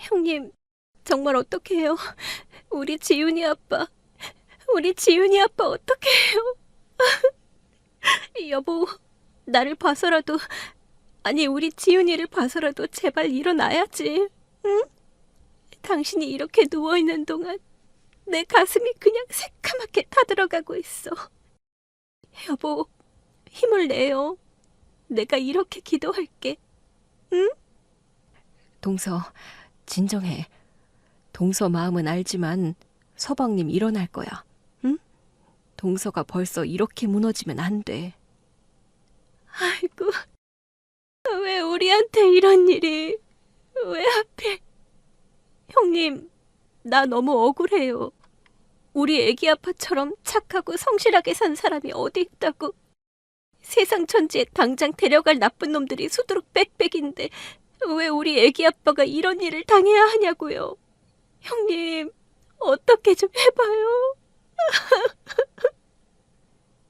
형님, 정말 어떡해요? 우리 지훈이 아빠, 우리 지훈이 아빠 어떡해요? 여보, 나를 봐서라도, 아니, 우리 지훈이를 봐서라도 제발 일어나야지. 응? 당신이 이렇게 누워있는 동안 내 가슴이 그냥 새카맣게 타들어가고 있어. 여보, 힘을 내요. 내가 이렇게 기도할게. 응? 동서, 진정해. 동서 마음은 알지만 서방님 일어날 거야. 응? 동서가 벌써 이렇게 무너지면 안 돼. 아이고, 왜 우리한테 이런 일이, 왜 하필. 형님, 나 너무 억울해요. 우리 애기 아빠처럼 착하고 성실하게 산 사람이 어디 있다고. 세상 천지에 당장 데려갈 나쁜 놈들이 수두룩 빽빽인데 왜 우리 애기 아빠가 이런 일을 당해야 하냐고요. 형님, 어떻게 좀 해봐요.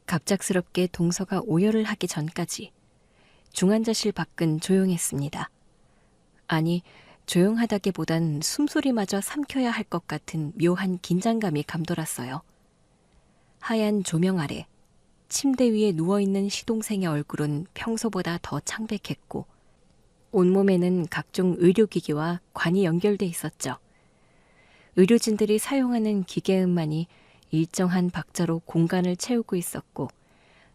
갑작스럽게 동서가 오열을 하기 전까지 중환자실 밖은 조용했습니다. 아니, 조용하다기보단 숨소리마저 삼켜야 할 것 같은 묘한 긴장감이 감돌았어요. 하얀 조명 아래 침대 위에 누워있는 시동생의 얼굴은 평소보다 더 창백했고 온몸에는 각종 의료기기와 관이 연결돼 있었죠. 의료진들이 사용하는 기계음만이 일정한 박자로 공간을 채우고 있었고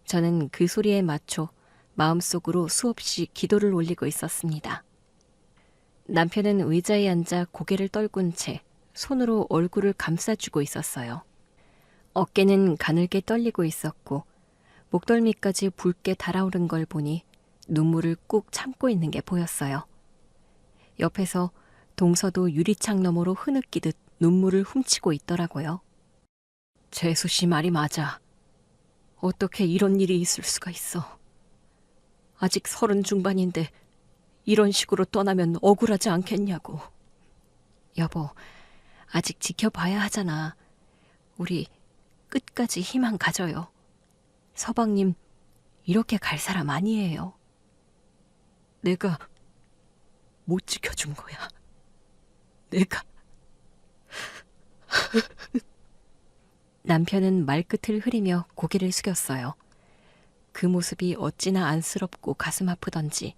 저는 그 소리에 맞춰 마음속으로 수없이 기도를 올리고 있었습니다. 남편은 의자에 앉아 고개를 떨군 채 손으로 얼굴을 감싸주고 있었어요. 어깨는 가늘게 떨리고 있었고 목덜미까지 붉게 달아오른 걸 보니 눈물을 꾹 참고 있는 게 보였어요. 옆에서 동서도 유리창 너머로 흐느끼듯 눈물을 훔치고 있더라고요. 재수 씨 말이 맞아. 어떻게 이런 일이 있을 수가 있어. 아직 30 중반인데 이런 식으로 떠나면 억울하지 않겠냐고. 여보, 아직 지켜봐야 하잖아. 우리 끝까지 희망 가져요. 서방님, 이렇게 갈 사람 아니에요. 내가 못 지켜준 거야. 내가. 남편은 말끝을 흐리며 고개를 숙였어요. 그 모습이 어찌나 안쓰럽고 가슴 아프던지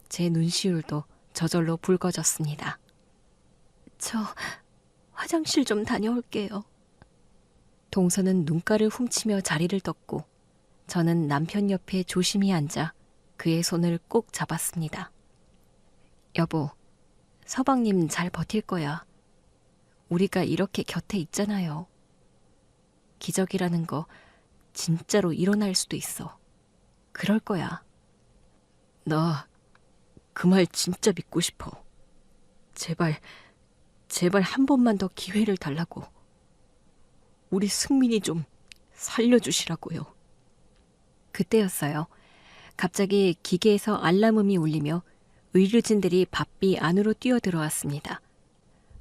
제 눈시울도 저절로 붉어졌습니다. 저 화장실 좀 다녀올게요. 동서는 눈가를 훔치며 자리를 떴고 저는 남편 옆에 조심히 앉아 그의 손을 꼭 잡았습니다. 여보, 서방님 잘 버틸 거야. 우리가 이렇게 곁에 있잖아요. 기적이라는 거 진짜로 일어날 수도 있어. 그럴 거야. 나 그 말 진짜 믿고 싶어. 제발, 제발 한 번만 더 기회를 달라고. 우리 승민이 좀 살려주시라고요. 그때였어요. 갑자기 기계에서 알람음이 울리며 의료진들이 바삐 안으로 뛰어들어왔습니다.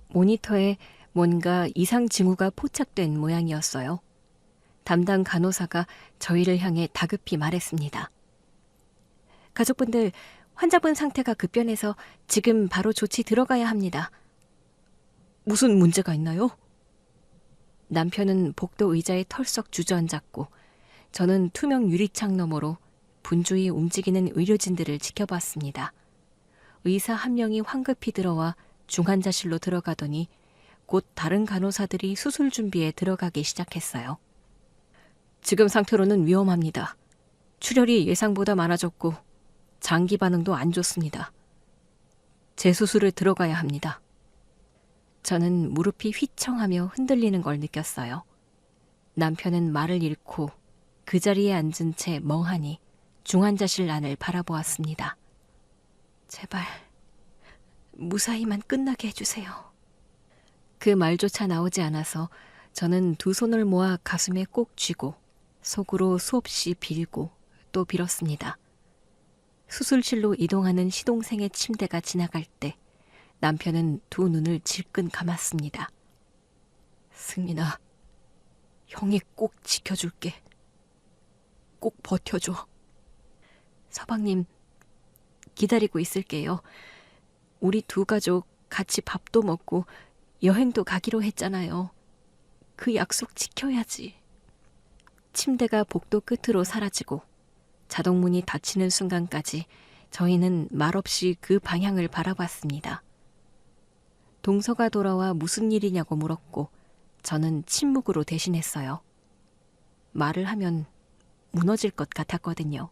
모니터에 뭔가 이상 징후가 포착된 모양이었어요. 담당 간호사가 저희를 향해 다급히 말했습니다. 가족분들, 환자분 상태가 급변해서 지금 바로 조치 들어가야 합니다. 무슨 문제가 있나요? 남편은 복도 의자에 털썩 주저앉았고 저는 투명 유리창 너머로 분주히 움직이는 의료진들을 지켜봤습니다. 의사 한 명이 황급히 들어와 중환자실로 들어가더니 곧 다른 간호사들이 수술 준비에 들어가기 시작했어요. 지금 상태로는 위험합니다. 출혈이 예상보다 많아졌고 장기 반응도 안 좋습니다. 재수술을 들어가야 합니다. 저는 무릎이 휘청하며 흔들리는 걸 느꼈어요. 남편은 말을 잃고 그 자리에 앉은 채 멍하니 중환자실 안을 바라보았습니다. 제발 무사히만 끝나게 해주세요. 그 말조차 나오지 않아서 저는 두 손을 모아 가슴에 꼭 쥐고 속으로 수없이 빌고 또 빌었습니다. 수술실로 이동하는 시동생의 침대가 지나갈 때 남편은 두 눈을 질끈 감았습니다. 승민아, 형이 꼭 지켜줄게. 꼭 버텨줘. 서방님, 기다리고 있을게요. 우리 두 가족 같이 밥도 먹고 여행도 가기로 했잖아요. 그 약속 지켜야지. 침대가 복도 끝으로 사라지고 자동문이 닫히는 순간까지 저희는 말없이 그 방향을 바라봤습니다. 동서가 돌아와 무슨 일이냐고 물었고 저는 침묵으로 대신했어요. 말을 하면 무너질 것 같았거든요.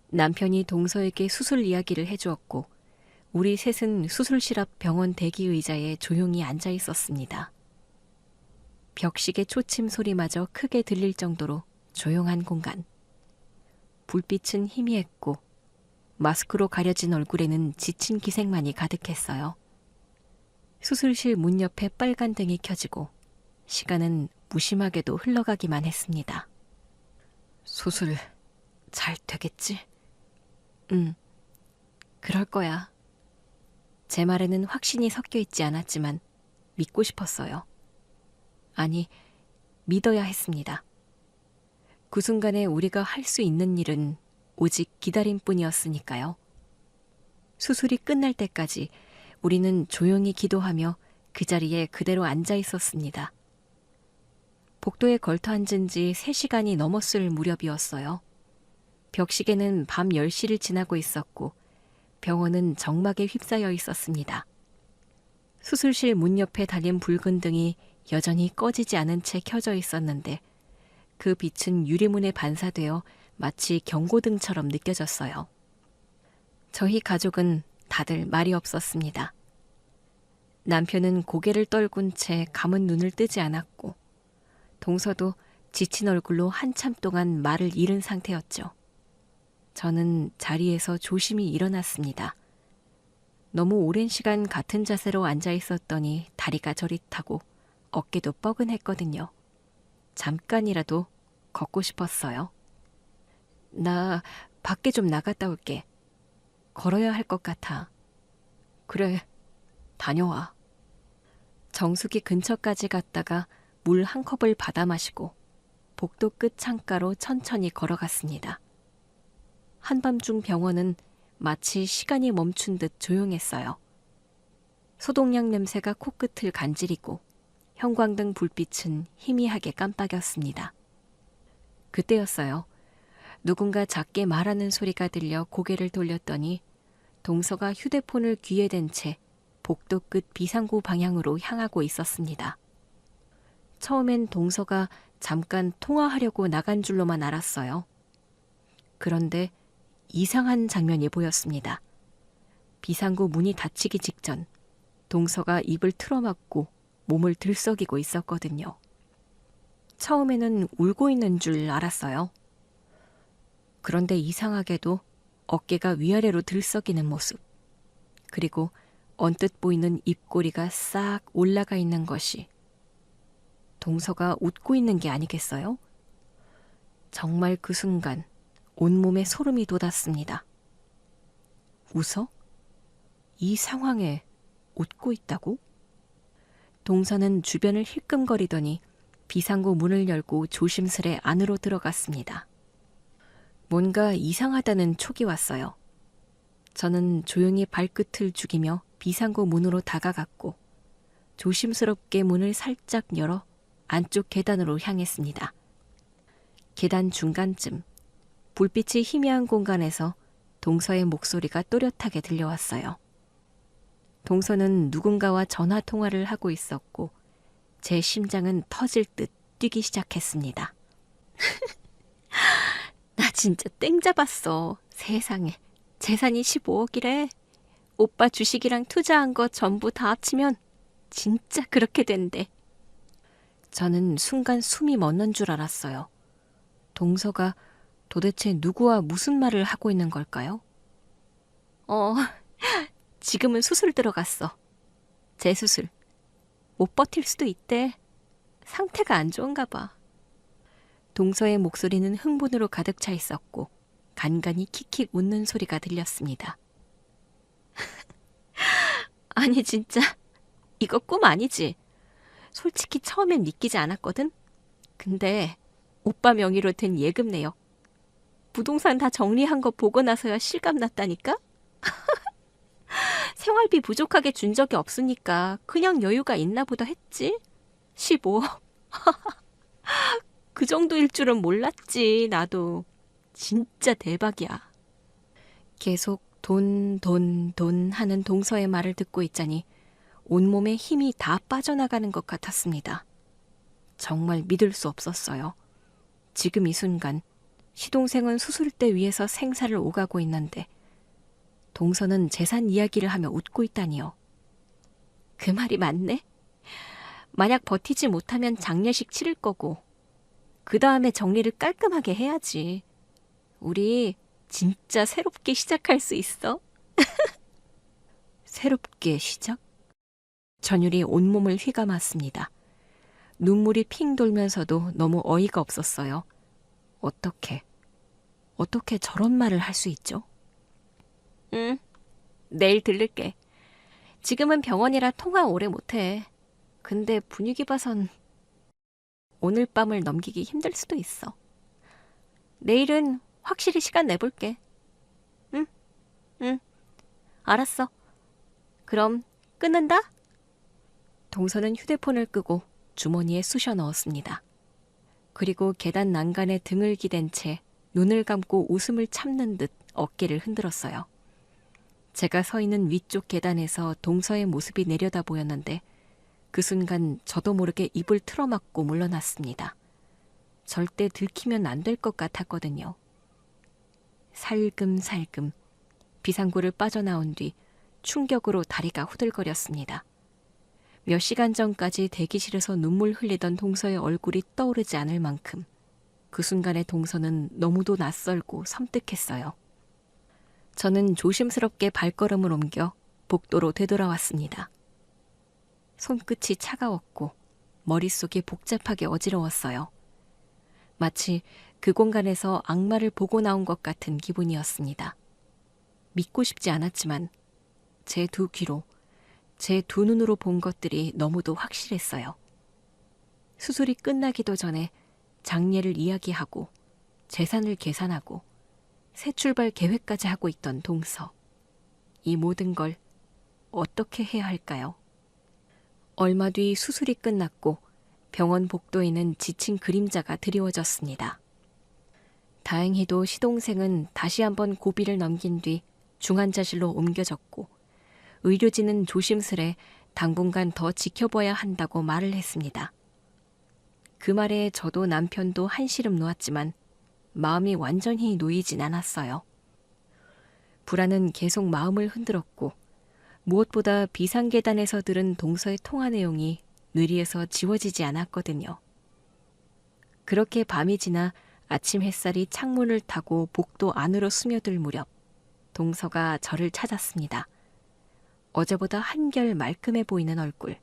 남편이 동서에게 수술 이야기를 해주었고 우리 셋은 수술실 앞 병원 대기 의자에 조용히 앉아 있었습니다. 벽시계 초침 소리마저 크게 들릴 정도로 조용한 공간. 불빛은 희미했고 마스크로 가려진 얼굴에는 지친 기색만이 가득했어요. 수술실 문 옆에 빨간 등이 켜지고 시간은 무심하게도 흘러가기만 했습니다. 수술 잘 되겠지? 응, 그럴 거야. 제 말에는 확신이 섞여 있지 않았지만 믿고 싶었어요. 아니, 믿어야 했습니다. 그 순간에 우리가 할 수 있는 일은 오직 기다림뿐이었으니까요. 수술이 끝날 때까지 우리는 조용히 기도하며 그 자리에 그대로 앉아 있었습니다. 복도에 걸터 앉은 지 3시간이 넘었을 무렵이었어요. 벽시계는 밤 10시를 지나고 있었고 병원은 정막에 휩싸여 있었습니다. 수술실 문 옆에 달린 붉은 등이 여전히 꺼지지 않은 채 켜져 있었는데 그 빛은 유리문에 반사되어 마치 경고등처럼 느껴졌어요. 저희 가족은 다들 말이 없었습니다. 남편은 고개를 떨군 채 감은 눈을 뜨지 않았고 동서도 지친 얼굴로 한참 동안 말을 잃은 상태였죠. 저는 자리에서 조심히 일어났습니다. 너무 오랜 시간 같은 자세로 앉아 있었더니 다리가 저릿하고 어깨도 뻐근했거든요. 잠깐이라도 걷고 싶었어요. 나 밖에 좀 나갔다 올게. 걸어야 할 것 같아. 그래, 다녀와. 정수기 근처까지 갔다가 물 한 컵을 받아 마시고 복도 끝 창가로 천천히 걸어갔습니다. 한밤중 병원은 마치 시간이 멈춘 듯 조용했어요. 소독약 냄새가 코끝을 간지리고 형광등 불빛은 희미하게 깜빡였습니다. 그때였어요. 누군가 작게 말하는 소리가 들려 고개를 돌렸더니 동서가 휴대폰을 귀에 댄 채 복도 끝 비상구 방향으로 향하고 있었습니다. 처음엔 동서가 잠깐 통화하려고 나간 줄로만 알았어요. 그런데 이상한 장면이 보였습니다. 비상구 문이 닫히기 직전 동서가 입을 틀어막고 몸을 들썩이고 있었거든요. 처음에는 울고 있는 줄 알았어요. 그런데 이상하게도 어깨가 위아래로 들썩이는 모습, 그리고 언뜻 보이는 입꼬리가 싹 올라가 있는 것이 동서가 웃고 있는 게 아니겠어요? 정말 그 순간 온몸에 소름이 돋았습니다. 웃어? 이 상황에 웃고 있다고? 동서는 주변을 힐끔거리더니 비상구 문을 열고 조심스레 안으로 들어갔습니다. 뭔가 이상하다는 촉이 왔어요. 저는 조용히 발끝을 죽이며 비상구 문으로 다가갔고 조심스럽게 문을 살짝 열어 안쪽 계단으로 향했습니다. 계단 중간쯤 불빛이 희미한 공간에서 동서의 목소리가 또렷하게 들려왔어요. 동서는 누군가와 전화 통화를 하고 있었고 제 심장은 터질 듯 뛰기 시작했습니다. 나 진짜 땡 잡았어. 세상에. 재산이 15억이래. 오빠 주식이랑 투자한 거 전부 다 합치면 진짜 그렇게 된대. 저는 순간 숨이 멎는 줄 알았어요. 동서가 도대체 누구와 무슨 말을 하고 있는 걸까요? 지금은 수술 들어갔어. 재수술. 못 버틸 수도 있대. 상태가 안 좋은가 봐. 동서의 목소리는 흥분으로 가득 차 있었고 간간히 킥킥 웃는 소리가 들렸습니다. 아니 진짜 이거 꿈 아니지? 솔직히 처음엔 믿기지 않았거든? 근데 오빠 명의로 된 예금 내역 부동산 다 정리한 거 보고 나서야 실감 났다니까? 생활비 부족하게 준 적이 없으니까 그냥 여유가 있나 보다 했지. 15억. 그 정도일 줄은 몰랐지, 나도. 진짜 대박이야. 계속 돈, 돈, 돈 하는 동서의 말을 듣고 있자니 온몸에 힘이 다 빠져나가는 것 같았습니다. 정말 믿을 수 없었어요. 지금 이 순간 시동생은 수술대 위에서 생사를 오가고 있는데 동서는 재산 이야기를 하며 웃고 있다니요. 그 말이 맞네? 만약 버티지 못하면 장례식 치를 거고 그 다음에 정리를 깔끔하게 해야지. 우리 진짜 새롭게 시작할 수 있어. 새롭게 시작? 전율이 온몸을 휘감았습니다. 눈물이 핑 돌면서도 너무 어이가 없었어요. 어떻게 저런 말을 할 수 있죠? 응, 내일 들를게. 지금은 병원이라 통화 오래 못해. 근데 분위기 봐선 오늘 밤을 넘기기 힘들 수도 있어. 내일은 확실히 시간 내볼게. 응, 알았어. 그럼 끊는다? 동서는 휴대폰을 끄고 주머니에 쑤셔 넣었습니다. 그리고 계단 난간에 등을 기댄 채 눈을 감고 웃음을 참는 듯 어깨를 흔들었어요. 제가 서 있는 위쪽 계단에서 동서의 모습이 내려다 보였는데 그 순간 저도 모르게 입을 틀어막고 물러났습니다. 절대 들키면 안 될 것 같았거든요. 살금살금 비상구를 빠져나온 뒤 충격으로 다리가 후들거렸습니다. 몇 시간 전까지 대기실에서 눈물 흘리던 동서의 얼굴이 떠오르지 않을 만큼 그 순간의 동서는 너무도 낯설고 섬뜩했어요. 저는 조심스럽게 발걸음을 옮겨 복도로 되돌아왔습니다. 손끝이 차가웠고 머릿속이 복잡하게 어지러웠어요. 마치 그 공간에서 악마를 보고 나온 것 같은 기분이었습니다. 믿고 싶지 않았지만 제 두 귀로, 제 두 눈으로 본 것들이 너무도 확실했어요. 수술이 끝나기도 전에 장례를 이야기하고 재산을 계산하고 새 출발 계획까지 하고 있던 동서. 이 모든 걸 어떻게 해야 할까요? 얼마 뒤 수술이 끝났고 병원 복도에는 지친 그림자가 드리워졌습니다. 다행히도 시동생은 다시 한번 고비를 넘긴 뒤 중환자실로 옮겨졌고 의료진은 조심스레 당분간 더 지켜봐야 한다고 말을 했습니다. 그 말에 저도 남편도 한시름 놓았지만 마음이 완전히 놓이진 않았어요. 불안은 계속 마음을 흔들었고 무엇보다 비상계단에서 들은 동서의 통화 내용이 뇌리에서 지워지지 않았거든요. 그렇게 밤이 지나 아침 햇살이 창문을 타고 복도 안으로 스며들 무렵 동서가 저를 찾았습니다. 어제보다 한결 말끔해 보이는 얼굴,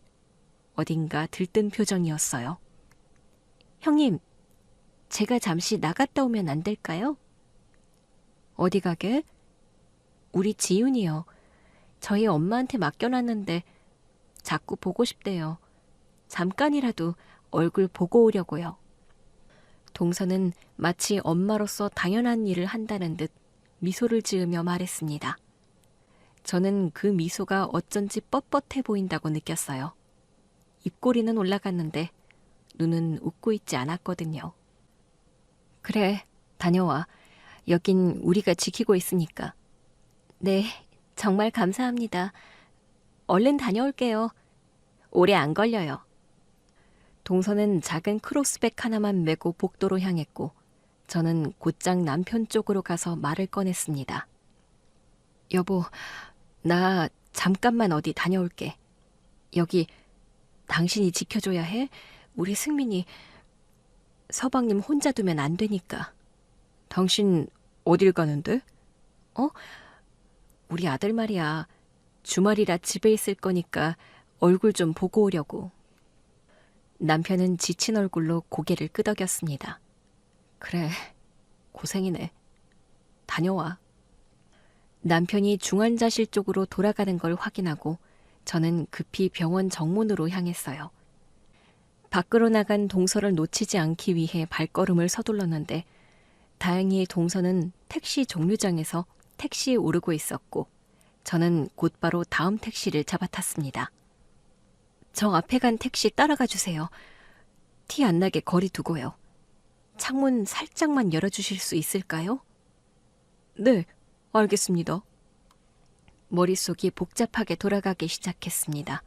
어딘가 들뜬 표정이었어요. 형님, 제가 잠시 나갔다 오면 안 될까요? 어디 가게? 우리 지윤이요. 저희 엄마한테 맡겨놨는데 자꾸 보고 싶대요. 잠깐이라도 얼굴 보고 오려고요. 동서는 마치 엄마로서 당연한 일을 한다는 듯 미소를 지으며 말했습니다. 저는 그 미소가 어쩐지 뻣뻣해 보인다고 느꼈어요. 입꼬리는 올라갔는데 눈은 웃고 있지 않았거든요. 그래, 다녀와. 여긴 우리가 지키고 있으니까. 네, 정말 감사합니다. 얼른 다녀올게요. 오래 안 걸려요. 동서는 작은 크로스백 하나만 메고 복도로 향했고 저는 곧장 남편 쪽으로 가서 말을 꺼냈습니다. 여보, 나 잠깐만 어디 다녀올게. 여기 당신이 지켜줘야 해? 우리 승민이 서방님 혼자 두면 안 되니까. 당신 어딜 가는데? 우리 아들 말이야. 주말이라 집에 있을 거니까 얼굴 좀 보고 오려고. 남편은 지친 얼굴로 고개를 끄덕였습니다. 그래, 고생이네. 다녀와. 남편이 중환자실 쪽으로 돌아가는 걸 확인하고 저는 급히 병원 정문으로 향했어요. 밖으로 나간 동서를 놓치지 않기 위해 발걸음을 서둘렀는데 다행히 동서는 택시 종류장에서 택시에 오르고 있었고 저는 곧바로 다음 택시를 잡아탔습니다. 저 앞에 간 택시 따라가 주세요. 티 안 나게 거리 두고요. 창문 살짝만 열어주실 수 있을까요? 네, 알겠습니다. 머릿속이 복잡하게 돌아가기 시작했습니다.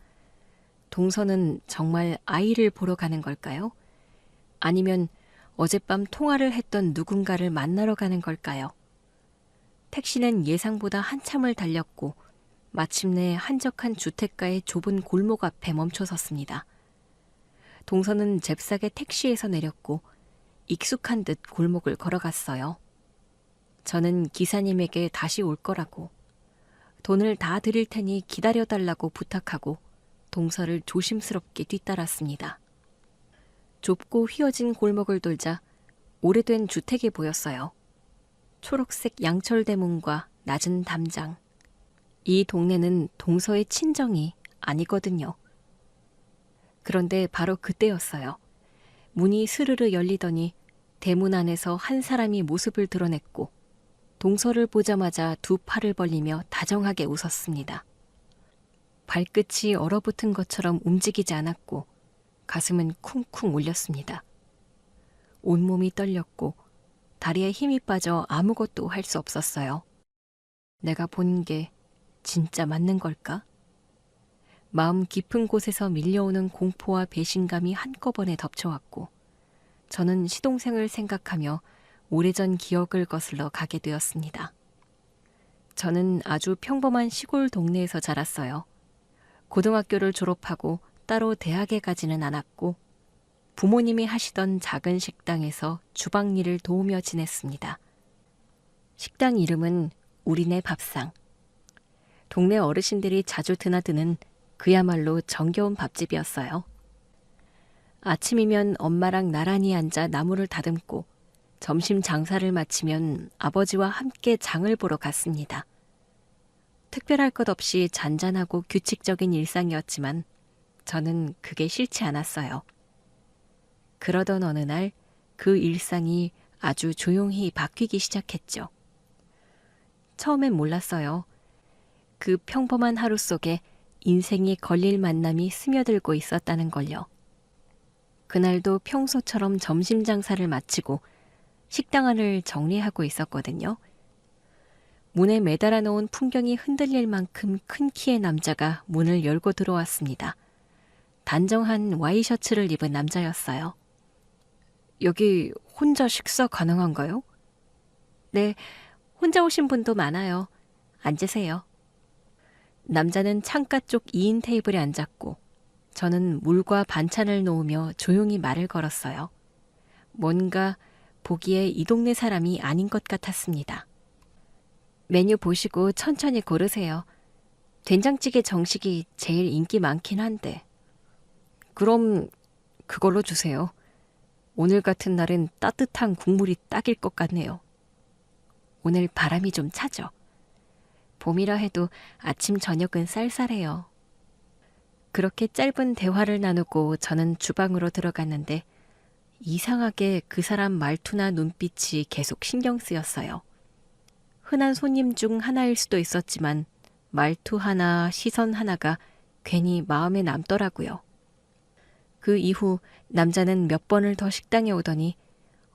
동서는 정말 아이를 보러 가는 걸까요? 아니면 어젯밤 통화를 했던 누군가를 만나러 가는 걸까요? 택시는 예상보다 한참을 달렸고 마침내 한적한 주택가의 좁은 골목 앞에 멈춰섰습니다. 동서는 잽싸게 택시에서 내렸고 익숙한 듯 골목을 걸어갔어요. 저는 기사님에게 다시 올 거라고, 돈을 다 드릴 테니 기다려달라고 부탁하고 동서를 조심스럽게 뒤따랐습니다. 좁고 휘어진 골목을 돌자 오래된 주택이 보였어요. 초록색 양철대문과 낮은 담장. 이 동네는 동서의 친정이 아니거든요. 그런데 바로 그때였어요. 문이 스르르 열리더니 대문 안에서 한 사람이 모습을 드러냈고 동서를 보자마자 두 팔을 벌리며 다정하게 웃었습니다. 발끝이 얼어붙은 것처럼 움직이지 않았고 가슴은 쿵쿵 울렸습니다. 온몸이 떨렸고 다리에 힘이 빠져 아무것도 할 수 없었어요. 내가 본 게 진짜 맞는 걸까? 마음 깊은 곳에서 밀려오는 공포와 배신감이 한꺼번에 덮쳐왔고 저는 시동생을 생각하며 오래전 기억을 거슬러 가게 되었습니다. 저는 아주 평범한 시골 동네에서 자랐어요. 고등학교를 졸업하고 따로 대학에 가지는 않았고 부모님이 하시던 작은 식당에서 주방 일을 도우며 지냈습니다. 식당 이름은 우리네 밥상. 동네 어르신들이 자주 드나드는 그야말로 정겨운 밥집이었어요. 아침이면 엄마랑 나란히 앉아 나무를 다듬고 점심 장사를 마치면 아버지와 함께 장을 보러 갔습니다. 특별할 것 없이 잔잔하고 규칙적인 일상이었지만 저는 그게 싫지 않았어요. 그러던 어느 날 그 일상이 아주 조용히 바뀌기 시작했죠. 처음엔 몰랐어요. 그 평범한 하루 속에 인생이 걸릴 만남이 스며들고 있었다는 걸요. 그날도 평소처럼 점심 장사를 마치고 식당 안을 정리하고 있었거든요. 문에 매달아 놓은 풍경이 흔들릴 만큼 큰 키의 남자가 문을 열고 들어왔습니다. 단정한 와이셔츠를 입은 남자였어요. 여기 혼자 식사 가능한가요? 네, 혼자 오신 분도 많아요. 앉으세요. 남자는 창가 쪽 2인 테이블에 앉았고 저는 물과 반찬을 놓으며 조용히 말을 걸었어요. 뭔가 보기에 이 동네 사람이 아닌 것 같았습니다. 메뉴 보시고 천천히 고르세요. 된장찌개 정식이 제일 인기 많긴 한데. 그럼 그걸로 주세요. 오늘 같은 날은 따뜻한 국물이 딱일 것 같네요. 오늘 바람이 좀 차죠. 봄이라 해도 아침 저녁은 쌀쌀해요. 그렇게 짧은 대화를 나누고 저는 주방으로 들어갔는데 이상하게 그 사람 말투나 눈빛이 계속 신경 쓰였어요. 흔한 손님 중 하나일 수도 있었지만 말투 하나, 시선 하나가 괜히 마음에 남더라고요. 그 이후 남자는 몇 번을 더 식당에 오더니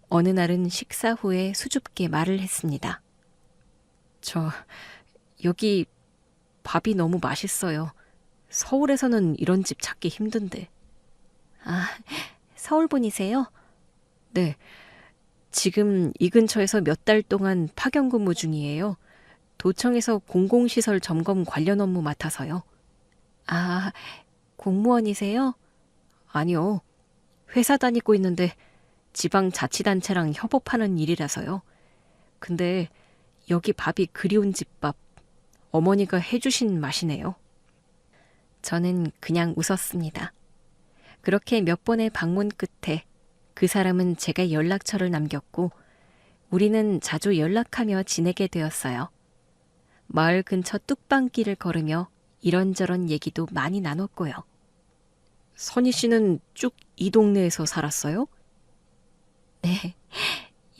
어느 날은 식사 후에 수줍게 말을 했습니다. 여기 밥이 너무 맛있어요. 서울에서는 이런 집 찾기 힘든데. 아, 서울 분이세요? 네. 지금 이 근처에서 몇 달 동안 파견 근무 중이에요. 도청에서 공공시설 점검 관련 업무 맡아서요. 아, 공무원이세요? 아니요. 회사 다니고 있는데 지방자치단체랑 협업하는 일이라서요. 근데 여기 밥이 그리운 집밥. 어머니가 해주신 맛이네요. 저는 그냥 웃었습니다. 그렇게 몇 번의 방문 끝에 그 사람은 제게 연락처를 남겼고 우리는 자주 연락하며 지내게 되었어요. 마을 근처 뚝방길을 걸으며 이런저런 얘기도 많이 나눴고요. 선희 씨는 쭉 이 동네에서 살았어요? 네,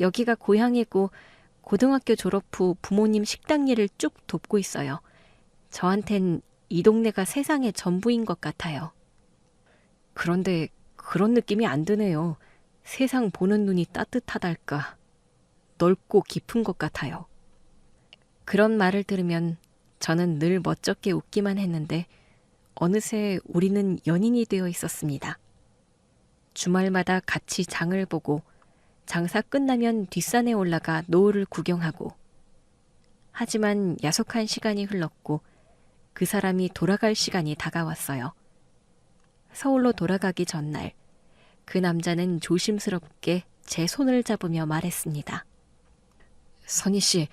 여기가 고향이고 고등학교 졸업 후 부모님 식당 일을 쭉 돕고 있어요. 저한텐 이 동네가 세상의 전부인 것 같아요. 그런데 그런 느낌이 안 드네요. 세상 보는 눈이 따뜻하달까. 넓고 깊은 것 같아요. 그런 말을 들으면 저는 늘 멋쩍게 웃기만 했는데 어느새 우리는 연인이 되어 있었습니다. 주말마다 같이 장을 보고 장사 끝나면 뒷산에 올라가 노을을 구경하고. 하지만 야속한 시간이 흘렀고 그 사람이 돌아갈 시간이 다가왔어요. 서울로 돌아가기 전날 그 남자는 조심스럽게 제 손을 잡으며 말했습니다. 선희 씨,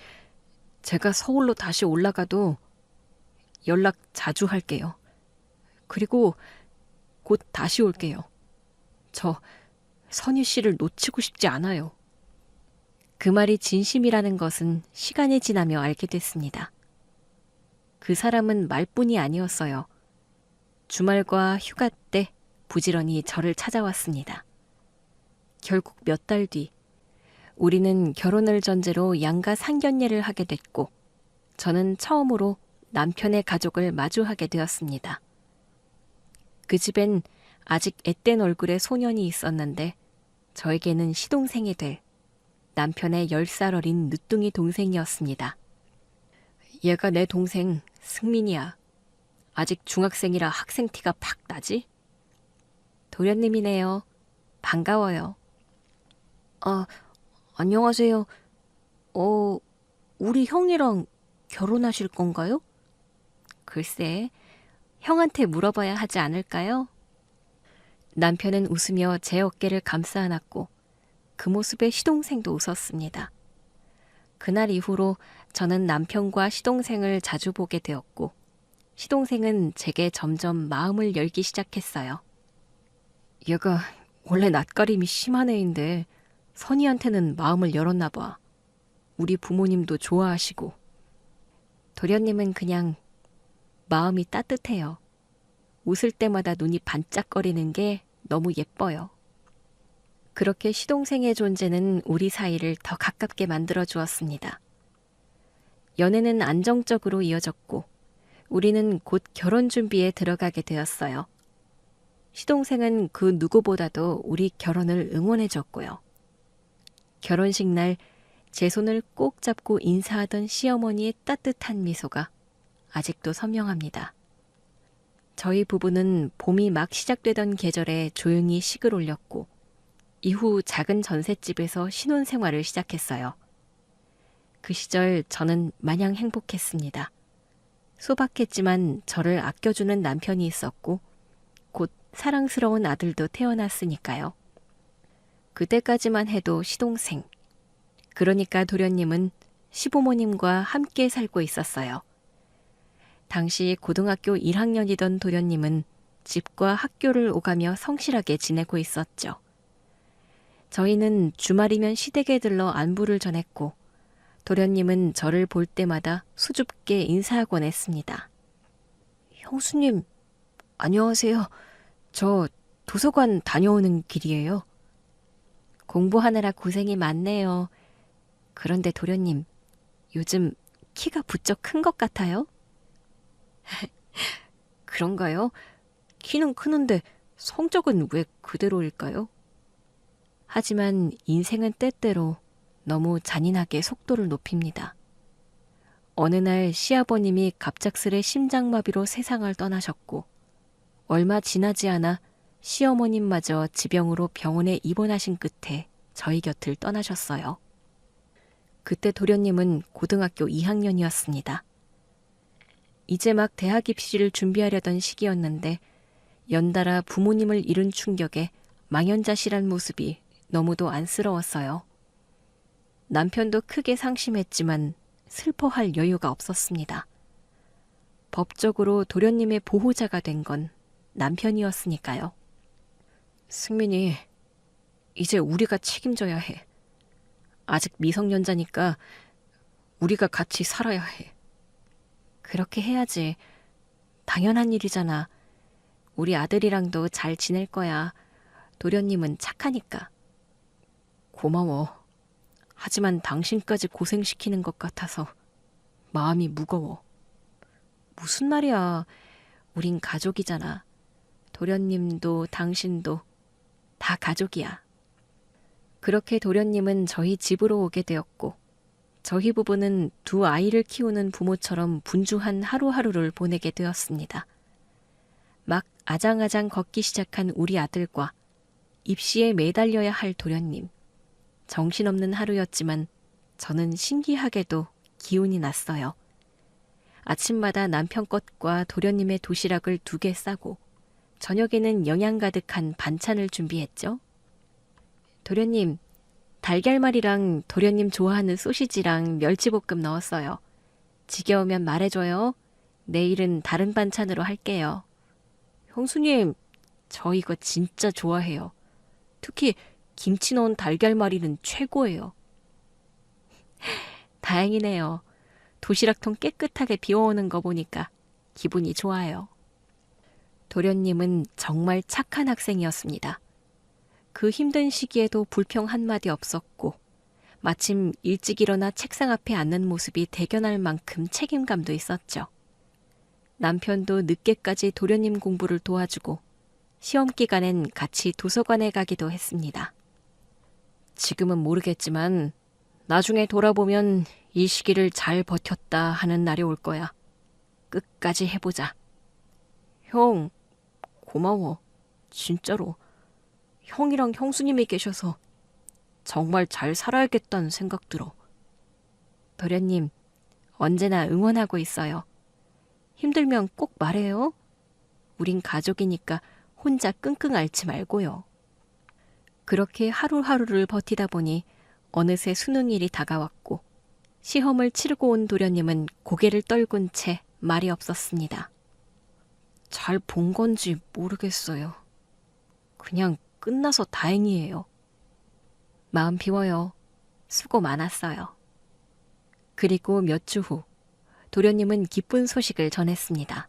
제가 서울로 다시 올라가도 연락 자주 할게요. 그리고 곧 다시 올게요. 저 선희 씨를 놓치고 싶지 않아요. 그 말이 진심이라는 것은 시간이 지나며 알게 됐습니다. 그 사람은 말뿐이 아니었어요. 주말과 휴가 때 부지런히 저를 찾아왔습니다. 결국 몇 달 뒤 우리는 결혼을 전제로 양가 상견례를 하게 됐고 저는 처음으로 남편의 가족을 마주하게 되었습니다. 그 집엔 아직 앳된 얼굴의 소년이 있었는데 저에게는 시동생이 될 남편의 10살 어린 늦둥이 동생이었습니다. 얘가 내 동생 승민이야. 아직 중학생이라 학생 티가 팍 나지? 도련님이네요. 반가워요. 아, 안녕하세요. 우리 형이랑 결혼하실 건가요? 글쎄, 형한테 물어봐야 하지 않을까요? 남편은 웃으며 제 어깨를 감싸 안았고 그 모습에 시동생도 웃었습니다. 그날 이후로 저는 남편과 시동생을 자주 보게 되었고 시동생은 제게 점점 마음을 열기 시작했어요. 얘가 원래 낯가림이 심한 애인데 선희한테는 마음을 열었나 봐. 우리 부모님도 좋아하시고. 도련님은 그냥 마음이 따뜻해요. 웃을 때마다 눈이 반짝거리는 게 너무 예뻐요. 그렇게 시동생의 존재는 우리 사이를 더 가깝게 만들어 주었습니다. 연애는 안정적으로 이어졌고 우리는 곧 결혼 준비에 들어가게 되었어요. 시동생은 그 누구보다도 우리 결혼을 응원해 줬고요. 결혼식 날 제 손을 꼭 잡고 인사하던 시어머니의 따뜻한 미소가 아직도 선명합니다. 저희 부부는 봄이 막 시작되던 계절에 조용히 식을 올렸고 이후 작은 전셋집에서 신혼생활을 시작했어요. 그 시절 저는 마냥 행복했습니다. 소박했지만 저를 아껴주는 남편이 있었고 곧 사랑스러운 아들도 태어났으니까요. 그때까지만 해도 시동생, 그러니까 도련님은 시부모님과 함께 살고 있었어요. 당시 고등학교 1학년이던 도련님은 집과 학교를 오가며 성실하게 지내고 있었죠. 저희는 주말이면 시댁에 들러 안부를 전했고 도련님은 저를 볼 때마다 수줍게 인사하곤 했습니다. 형수님, 안녕하세요. 저 도서관 다녀오는 길이에요. 공부하느라 고생이 많네요. 그런데 도련님, 요즘 키가 부쩍 큰 것 같아요? 그런가요? 키는 크는데 성적은 왜 그대로일까요? 하지만 인생은 때때로 너무 잔인하게 속도를 높입니다. 어느 날 시아버님이 갑작스레 심장마비로 세상을 떠나셨고 얼마 지나지 않아 시어머님마저 지병으로 병원에 입원하신 끝에 저희 곁을 떠나셨어요. 그때 도련님은 고등학교 2학년이었습니다. 이제 막 대학 입시를 준비하려던 시기였는데 연달아 부모님을 잃은 충격에 망연자실한 모습이 너무도 안쓰러웠어요. 남편도 크게 상심했지만 슬퍼할 여유가 없었습니다. 법적으로 도련님의 보호자가 된 건 남편이었으니까요. 승민이, 이제 우리가 책임져야 해. 아직 미성년자니까 우리가 같이 살아야 해. 그렇게 해야지. 당연한 일이잖아. 우리 아들이랑도 잘 지낼 거야. 도련님은 착하니까. 고마워. 하지만 당신까지 고생시키는 것 같아서 마음이 무거워. 무슨 말이야. 우린 가족이잖아. 도련님도 당신도 다 가족이야. 그렇게 도련님은 저희 집으로 오게 되었고 저희 부부는 두 아이를 키우는 부모처럼 분주한 하루하루를 보내게 되었습니다. 막 아장아장 걷기 시작한 우리 아들과 입시에 매달려야 할 도련님. 정신없는 하루였지만 저는 신기하게도 기운이 났어요. 아침마다 남편 것과 도련님의 도시락을 2개 싸고 저녁에는 영양 가득한 반찬을 준비했죠. 도련님, 달걀말이랑 도련님 좋아하는 소시지랑 멸치볶음 넣었어요. 지겨우면 말해줘요. 내일은 다른 반찬으로 할게요. 형수님, 저 이거 진짜 좋아해요. 특히 김치 넣은 달걀말이는 최고예요. 다행이네요. 도시락통 깨끗하게 비워오는 거 보니까 기분이 좋아요. 도련님은 정말 착한 학생이었습니다. 그 힘든 시기에도 불평 한마디 없었고 마침 일찍 일어나 책상 앞에 앉는 모습이 대견할 만큼 책임감도 있었죠. 남편도 늦게까지 도련님 공부를 도와주고 시험 기간엔 같이 도서관에 가기도 했습니다. 지금은 모르겠지만 나중에 돌아보면 이 시기를 잘 버텼다 하는 날이 올 거야. 끝까지 해보자. 형, 고마워. 진짜로. 형이랑 형수님이 계셔서 정말 잘 살아야겠다는 생각 들어. 도련님, 언제나 응원하고 있어요. 힘들면 꼭 말해요. 우린 가족이니까 혼자 끙끙 앓지 말고요. 그렇게 하루하루를 버티다 보니 어느새 수능일이 다가왔고 시험을 치르고 온 도련님은 고개를 떨군 채 말이 없었습니다. 잘 본 건지 모르겠어요. 그냥 끝나서 다행이에요. 마음 비워요. 수고 많았어요. 그리고 몇 주 후 도련님은 기쁜 소식을 전했습니다.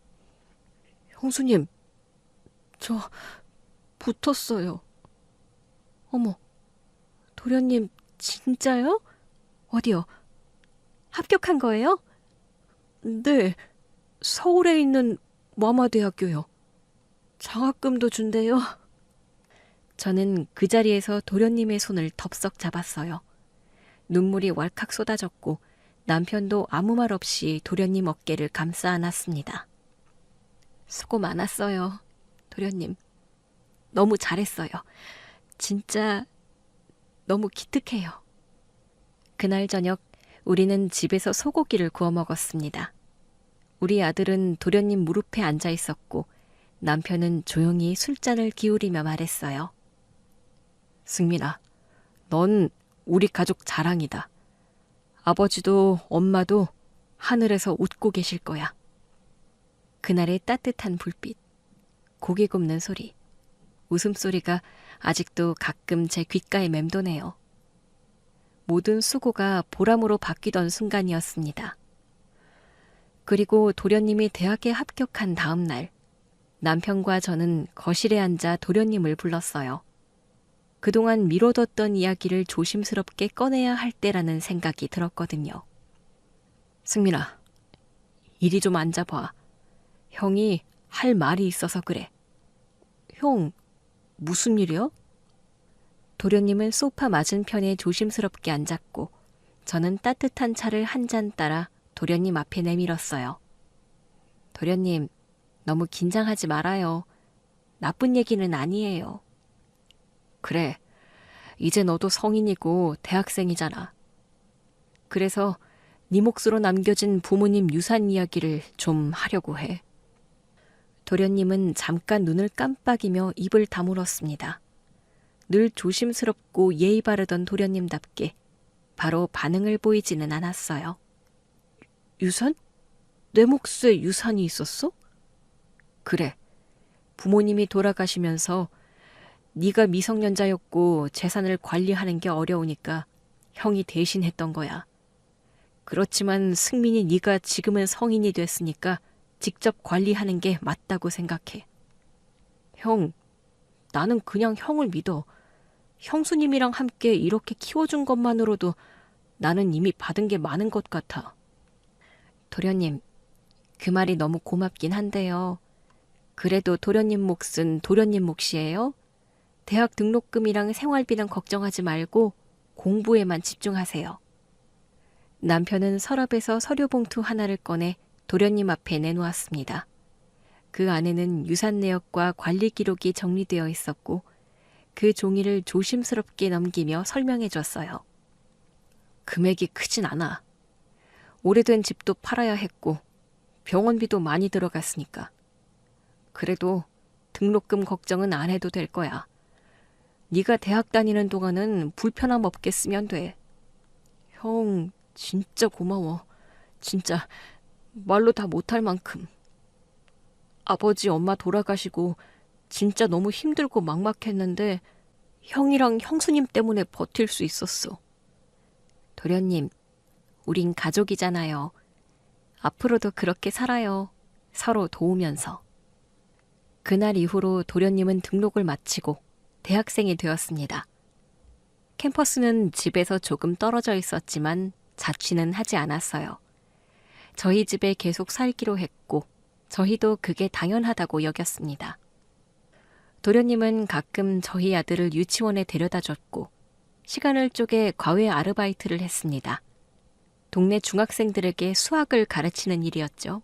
형수님, 저 붙었어요. 어머, 도련님 진짜요? 어디요? 합격한 거예요? 네, 서울에 있는 마마대학교요. 장학금도 준대요. 저는 그 자리에서 도련님의 손을 덥석 잡았어요. 눈물이 왈칵 쏟아졌고 남편도 아무 말 없이 도련님 어깨를 감싸 안았습니다. 수고 많았어요, 도련님. 너무 잘했어요. 진짜 너무 기특해요. 그날 저녁 우리는 집에서 소고기를 구워 먹었습니다. 우리 아들은 도련님 무릎에 앉아 있었고 남편은 조용히 술잔을 기울이며 말했어요. 승민아, 넌 우리 가족 자랑이다. 아버지도 엄마도 하늘에서 웃고 계실 거야. 그날의 따뜻한 불빛, 고기 굽는 소리, 웃음소리가 아직도 가끔 제 귓가에 맴도네요. 모든 수고가 보람으로 바뀌던 순간이었습니다. 그리고 도련님이 대학에 합격한 다음 날, 남편과 저는 거실에 앉아 도련님을 불렀어요. 그동안 미뤄뒀던 이야기를 조심스럽게 꺼내야 할 때라는 생각이 들었거든요. 승민아, 이리 좀 앉아봐. 형이 할 말이 있어서 그래. 형, 무슨 일이야? 도련님은 소파 맞은편에 조심스럽게 앉았고 저는 따뜻한 차를 한 잔 따라 도련님 앞에 내밀었어요. 도련님, 너무 긴장하지 말아요. 나쁜 얘기는 아니에요. 그래, 이제 너도 성인이고 대학생이잖아. 그래서 네 몫으로 남겨진 부모님 유산 이야기를 좀 하려고 해. 도련님은 잠깐 눈을 깜빡이며 입을 다물었습니다. 늘 조심스럽고 예의 바르던 도련님답게 바로 반응을 보이지는 않았어요. 유산? 내 몫에 유산이 있었어? 그래. 부모님이 돌아가시면서 네가 미성년자였고 재산을 관리하는 게 어려우니까 형이 대신 했던 거야. 그렇지만 승민이 네가 지금은 성인이 됐으니까 직접 관리하는 게 맞다고 생각해. 형, 나는 그냥 형을 믿어. 형수님이랑 함께 이렇게 키워준 것만으로도 나는 이미 받은 게 많은 것 같아. 도련님, 그 말이 너무 고맙긴 한데요. 그래도 도련님 몫은 도련님 몫이에요. 대학 등록금이랑 생활비랑 걱정하지 말고 공부에만 집중하세요. 남편은 서랍에서 서류 봉투 하나를 꺼내 도련님 앞에 내놓았습니다. 그 안에는 유산 내역과 관리 기록이 정리되어 있었고 그 종이를 조심스럽게 넘기며 설명해 줬어요. 금액이 크진 않아. 오래된 집도 팔아야 했고 병원비도 많이 들어갔으니까. 그래도 등록금 걱정은 안 해도 될 거야. 네가 대학 다니는 동안은 불편함 없게 쓰면 돼. 형, 진짜 고마워. 진짜 말로 다 못할 만큼. 아버지, 엄마 돌아가시고 진짜 너무 힘들고 막막했는데 형이랑 형수님 때문에 버틸 수 있었어. 도련님, 우린 가족이잖아요. 앞으로도 그렇게 살아요. 서로 도우면서. 그날 이후로 도련님은 등록을 마치고 대학생이 되었습니다. 캠퍼스는 집에서 조금 떨어져 있었지만 자취는 하지 않았어요. 저희 집에 계속 살기로 했고 저희도 그게 당연하다고 여겼습니다. 도련님은 가끔 저희 아들을 유치원에 데려다 줬고 시간을 쪼개 과외 아르바이트를 했습니다. 동네 중학생들에게 수학을 가르치는 일이었죠.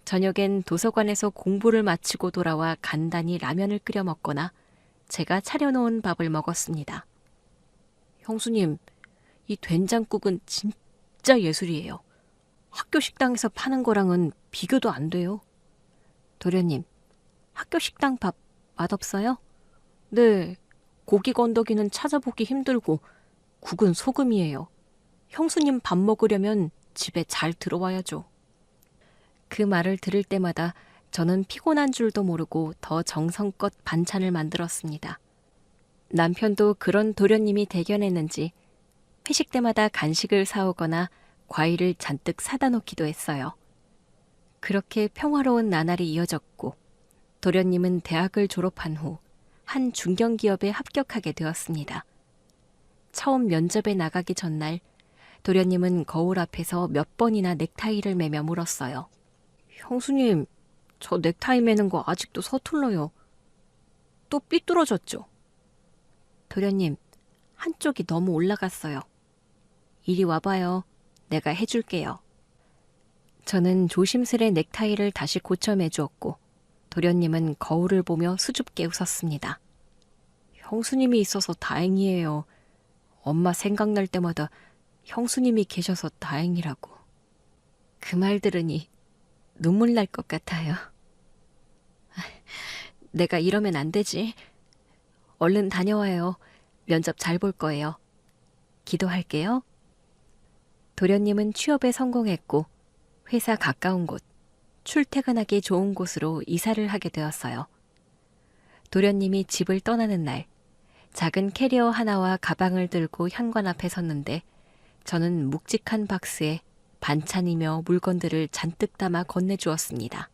저녁엔 도서관에서 공부를 마치고 돌아와 간단히 라면을 끓여 먹거나 제가 차려놓은 밥을 먹었습니다. 형수님, 이 된장국은 진짜 예술이에요. 학교 식당에서 파는 거랑은 비교도 안 돼요. 도련님, 학교 식당 밥 맛없어요? 네, 고기 건더기는 찾아보기 힘들고 국은 소금이에요. 형수님 밥 먹으려면 집에 잘 들어와야죠. 그 말을 들을 때마다 저는 피곤한 줄도 모르고 더 정성껏 반찬을 만들었습니다. 남편도 그런 도련님이 대견했는지 회식 때마다 간식을 사오거나 과일을 잔뜩 사다 놓기도 했어요. 그렇게 평화로운 나날이 이어졌고 도련님은 대학을 졸업한 후 한 중견기업에 합격하게 되었습니다. 처음 면접에 나가기 전날 도련님은 거울 앞에서 몇 번이나 넥타이를 매며 물었어요. 형수님, 저 넥타이 매는 거 아직도 서툴러요. 또 삐뚤어졌죠? 도련님, 한쪽이 너무 올라갔어요. 이리 와봐요. 내가 해줄게요. 저는 조심스레 넥타이를 다시 고쳐 매주었고 도련님은 거울을 보며 수줍게 웃었습니다. 형수님이 있어서 다행이에요. 엄마 생각날 때마다 형수님이 계셔서 다행이라고. 그 말 들으니 눈물 날 것 같아요. 내가 이러면 안 되지. 얼른 다녀와요. 면접 잘 볼 거예요. 기도할게요. 도련님은 취업에 성공했고 회사 가까운 곳, 출퇴근하기 좋은 곳으로 이사를 하게 되었어요. 도련님이 집을 떠나는 날, 작은 캐리어 하나와 가방을 들고 현관 앞에 섰는데 저는 묵직한 박스에 반찬이며 물건들을 잔뜩 담아 건네주었습니다.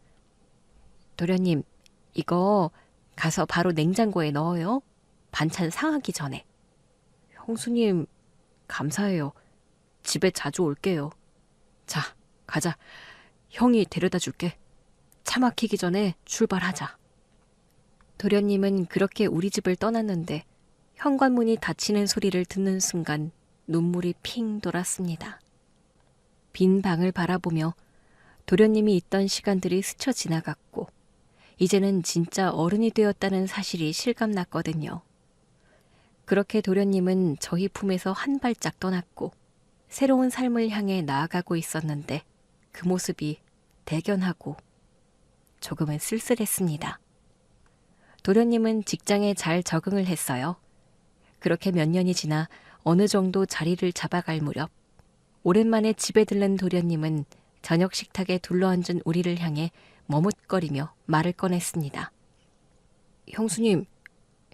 도련님, 이거 가서 바로 냉장고에 넣어요. 반찬 상하기 전에. 형수님, 감사해요. 집에 자주 올게요. 자, 가자. 형이 데려다 줄게. 차 막히기 전에 출발하자. 도련님은 그렇게 우리 집을 떠났는데 현관문이 닫히는 소리를 듣는 순간 눈물이 핑 돌았습니다. 빈 방을 바라보며 도련님이 있던 시간들이 스쳐 지나갔고 이제는 진짜 어른이 되었다는 사실이 실감났거든요. 그렇게 도련님은 저희 품에서 한 발짝 떠났고 새로운 삶을 향해 나아가고 있었는데 그 모습이 대견하고 조금은 쓸쓸했습니다. 도련님은 직장에 잘 적응을 했어요. 그렇게 몇 년이 지나 어느 정도 자리를 잡아갈 무렵 오랜만에 집에 들른 도련님은 저녁 식탁에 둘러앉은 우리를 향해 머뭇거리며 말을 꺼냈습니다. 형수님,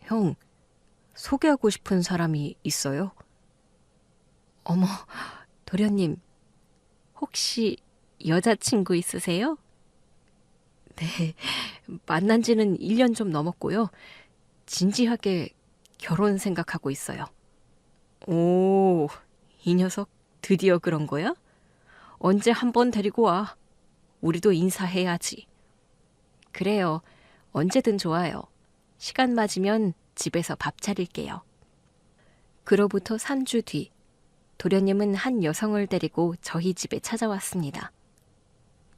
형, 소개하고 싶은 사람이 있어요? 어머, 도련님, 혹시 여자친구 있으세요? 네, 만난 지는 1년 좀 넘었고요. 진지하게 결혼 생각하고 있어요. 오, 이 녀석 드디어 그런 거야? 언제 한번 데리고 와. 우리도 인사해야지. 그래요. 언제든 좋아요. 시간 맞으면 집에서 밥 차릴게요. 그로부터 3주 뒤, 도련님은 한 여성을 데리고 저희 집에 찾아왔습니다.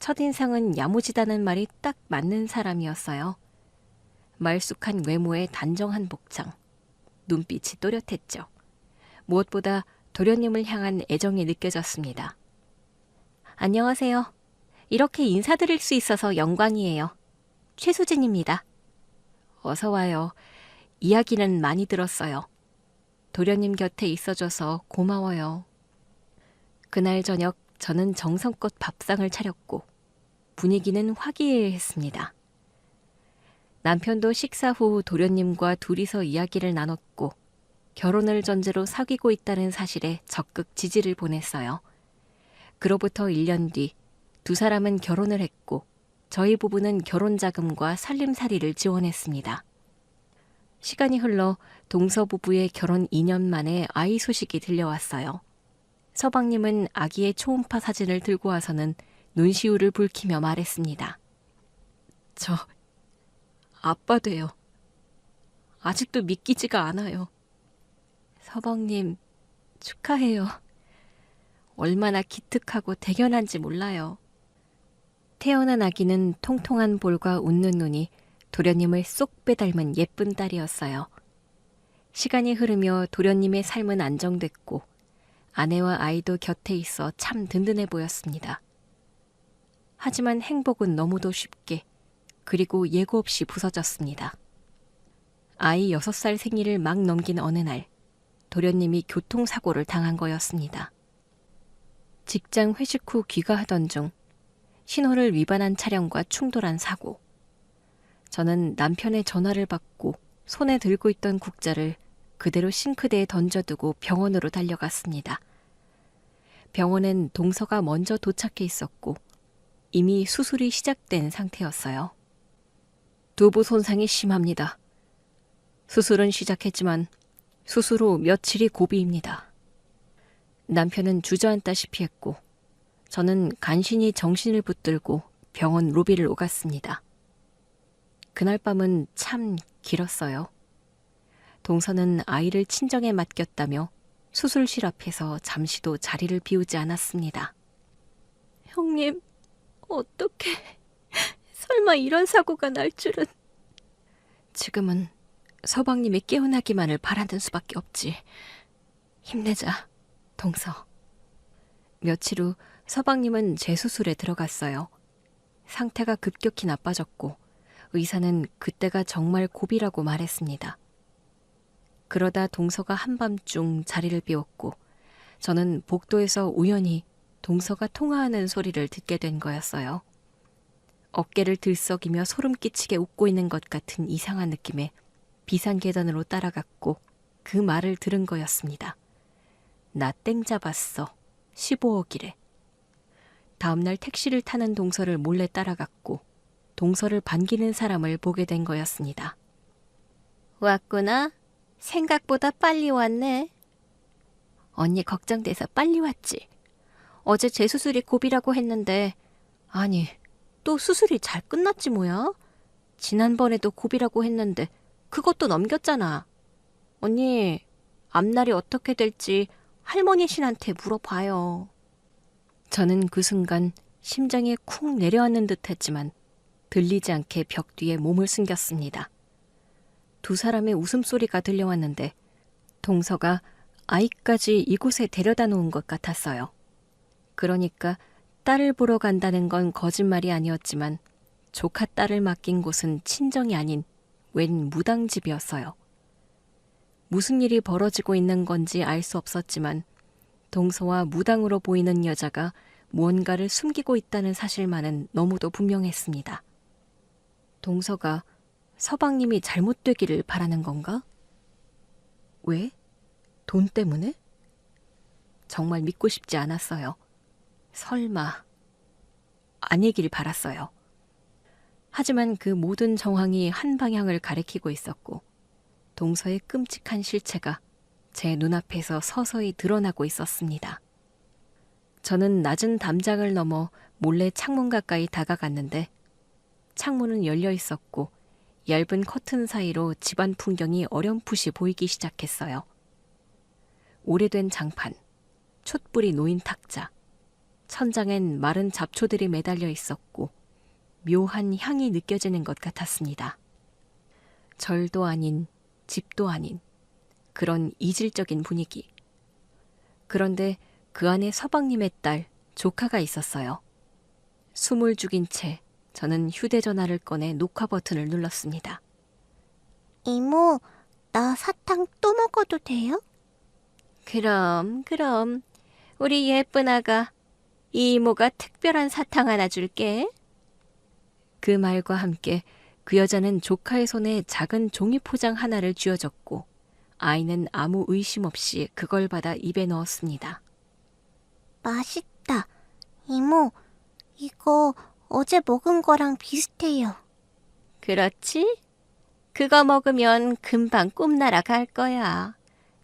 첫인상은 야무지다는 말이 딱 맞는 사람이었어요. 말쑥한 외모에 단정한 복장, 눈빛이 또렷했죠. 무엇보다 도련님을 향한 애정이 느껴졌습니다. 안녕하세요. 이렇게 인사드릴 수 있어서 영광이에요. 최수진입니다. 어서 와요. 이야기는 많이 들었어요. 도련님 곁에 있어줘서 고마워요. 그날 저녁 저는 정성껏 밥상을 차렸고 분위기는 화기애애했습니다. 남편도 식사 후 도련님과 둘이서 이야기를 나눴고 결혼을 전제로 사귀고 있다는 사실에 적극 지지를 보냈어요. 그로부터 1년 뒤 두 사람은 결혼을 했고 저희 부부는 결혼 자금과 살림살이를 지원했습니다. 시간이 흘러 동서 부부의 결혼 2년 만에 아이 소식이 들려왔어요. 서방님은 아기의 초음파 사진을 들고 와서는 눈시울을 붉히며 말했습니다. 저 아빠 돼요. 아직도 믿기지가 않아요. 서방님 축하해요. 얼마나 기특하고 대견한지 몰라요. 태어난 아기는 통통한 볼과 웃는 눈이 도련님을 쏙 빼닮은 예쁜 딸이었어요. 시간이 흐르며 도련님의 삶은 안정됐고 아내와 아이도 곁에 있어 참 든든해 보였습니다. 하지만 행복은 너무도 쉽게 그리고 예고 없이 부서졌습니다. 아이 6살 생일을 막 넘긴 어느 날 도련님이 교통사고를 당한 거였습니다. 직장 회식 후 귀가하던 중 신호를 위반한 차량과 충돌한 사고. 저는 남편의 전화를 받고 손에 들고 있던 국자를 그대로 싱크대에 던져두고 병원으로 달려갔습니다. 병원엔 동서가 먼저 도착해 있었고 이미 수술이 시작된 상태였어요. 두부 손상이 심합니다. 수술은 시작했지만 수술 후 며칠이 고비입니다. 남편은 주저앉다시피 했고 저는 간신히 정신을 붙들고 병원 로비를 오갔습니다. 그날 밤은 참 길었어요. 동서는 아이를 친정에 맡겼다며 수술실 앞에서 잠시도 자리를 비우지 않았습니다. 형님, 어떡해. 설마 이런 사고가 날 줄은. 지금은 서방님이 깨어나기만을 바라는 수밖에 없지. 힘내자, 동서. 며칠 후 서방님은 재수술에 들어갔어요. 상태가 급격히 나빠졌고 의사는 그때가 정말 고비라고 말했습니다. 그러다 동서가 한밤중 자리를 비웠고 저는 복도에서 우연히 동서가 통화하는 소리를 듣게 된 거였어요. 어깨를 들썩이며 소름 끼치게 웃고 있는 것 같은 이상한 느낌에 비상계단으로 따라갔고 그 말을 들은 거였습니다. 나 땡 잡았어. 15억이래. 다음날 택시를 타는 동서를 몰래 따라갔고 동서를 반기는 사람을 보게 된 거였습니다. 왔구나. 생각보다 빨리 왔네. 언니 걱정돼서 빨리 왔지. 어제 재수술이 고비라고 했는데 아니 또 수술이 잘 끝났지 뭐야. 지난번에도 고비라고 했는데 그것도 넘겼잖아. 언니 앞날이 어떻게 될지 할머니 신한테 물어봐요. 저는 그 순간 심장이 쿵 내려앉는 듯 했지만 들리지 않게 벽 뒤에 몸을 숨겼습니다. 두 사람의 웃음소리가 들려왔는데 동서가 아이까지 이곳에 데려다 놓은 것 같았어요. 그러니까 딸을 보러 간다는 건 거짓말이 아니었지만 조카 딸을 맡긴 곳은 친정이 아닌 웬 무당집이었어요. 무슨 일이 벌어지고 있는 건지 알 수 없었지만 동서와 무당으로 보이는 여자가 무언가를 숨기고 있다는 사실만은 너무도 분명했습니다. 동서가 서방님이 잘못되기를 바라는 건가? 왜? 돈 때문에? 정말 믿고 싶지 않았어요. 설마 아니길 바랐어요. 하지만 그 모든 정황이 한 방향을 가리키고 있었고 동서의 끔찍한 실체가 제 눈앞에서 서서히 드러나고 있었습니다. 저는 낮은 담장을 넘어 몰래 창문 가까이 다가갔는데 창문은 열려 있었고 얇은 커튼 사이로 집안 풍경이 어렴풋이 보이기 시작했어요. 오래된 장판, 촛불이 놓인 탁자, 천장엔 마른 잡초들이 매달려 있었고 묘한 향이 느껴지는 것 같았습니다. 절도 아닌, 집도 아닌 그런 이질적인 분위기. 그런데 그 안에 서방님의 딸, 조카가 있었어요. 숨을 죽인 채 저는 휴대전화를 꺼내 녹화 버튼을 눌렀습니다. 이모, 나 사탕 또 먹어도 돼요? 그럼. 우리 예쁜 아가, 이 이모가 특별한 사탕 하나 줄게. 그 말과 함께 그 여자는 조카의 손에 작은 종이 포장 하나를 쥐어줬고 아이는 아무 의심 없이 그걸 받아 입에 넣었습니다. 맛있다. 이모, 이거 어제 먹은 거랑 비슷해요. 그렇지? 그거 먹으면 금방 꿈 날아갈 거야.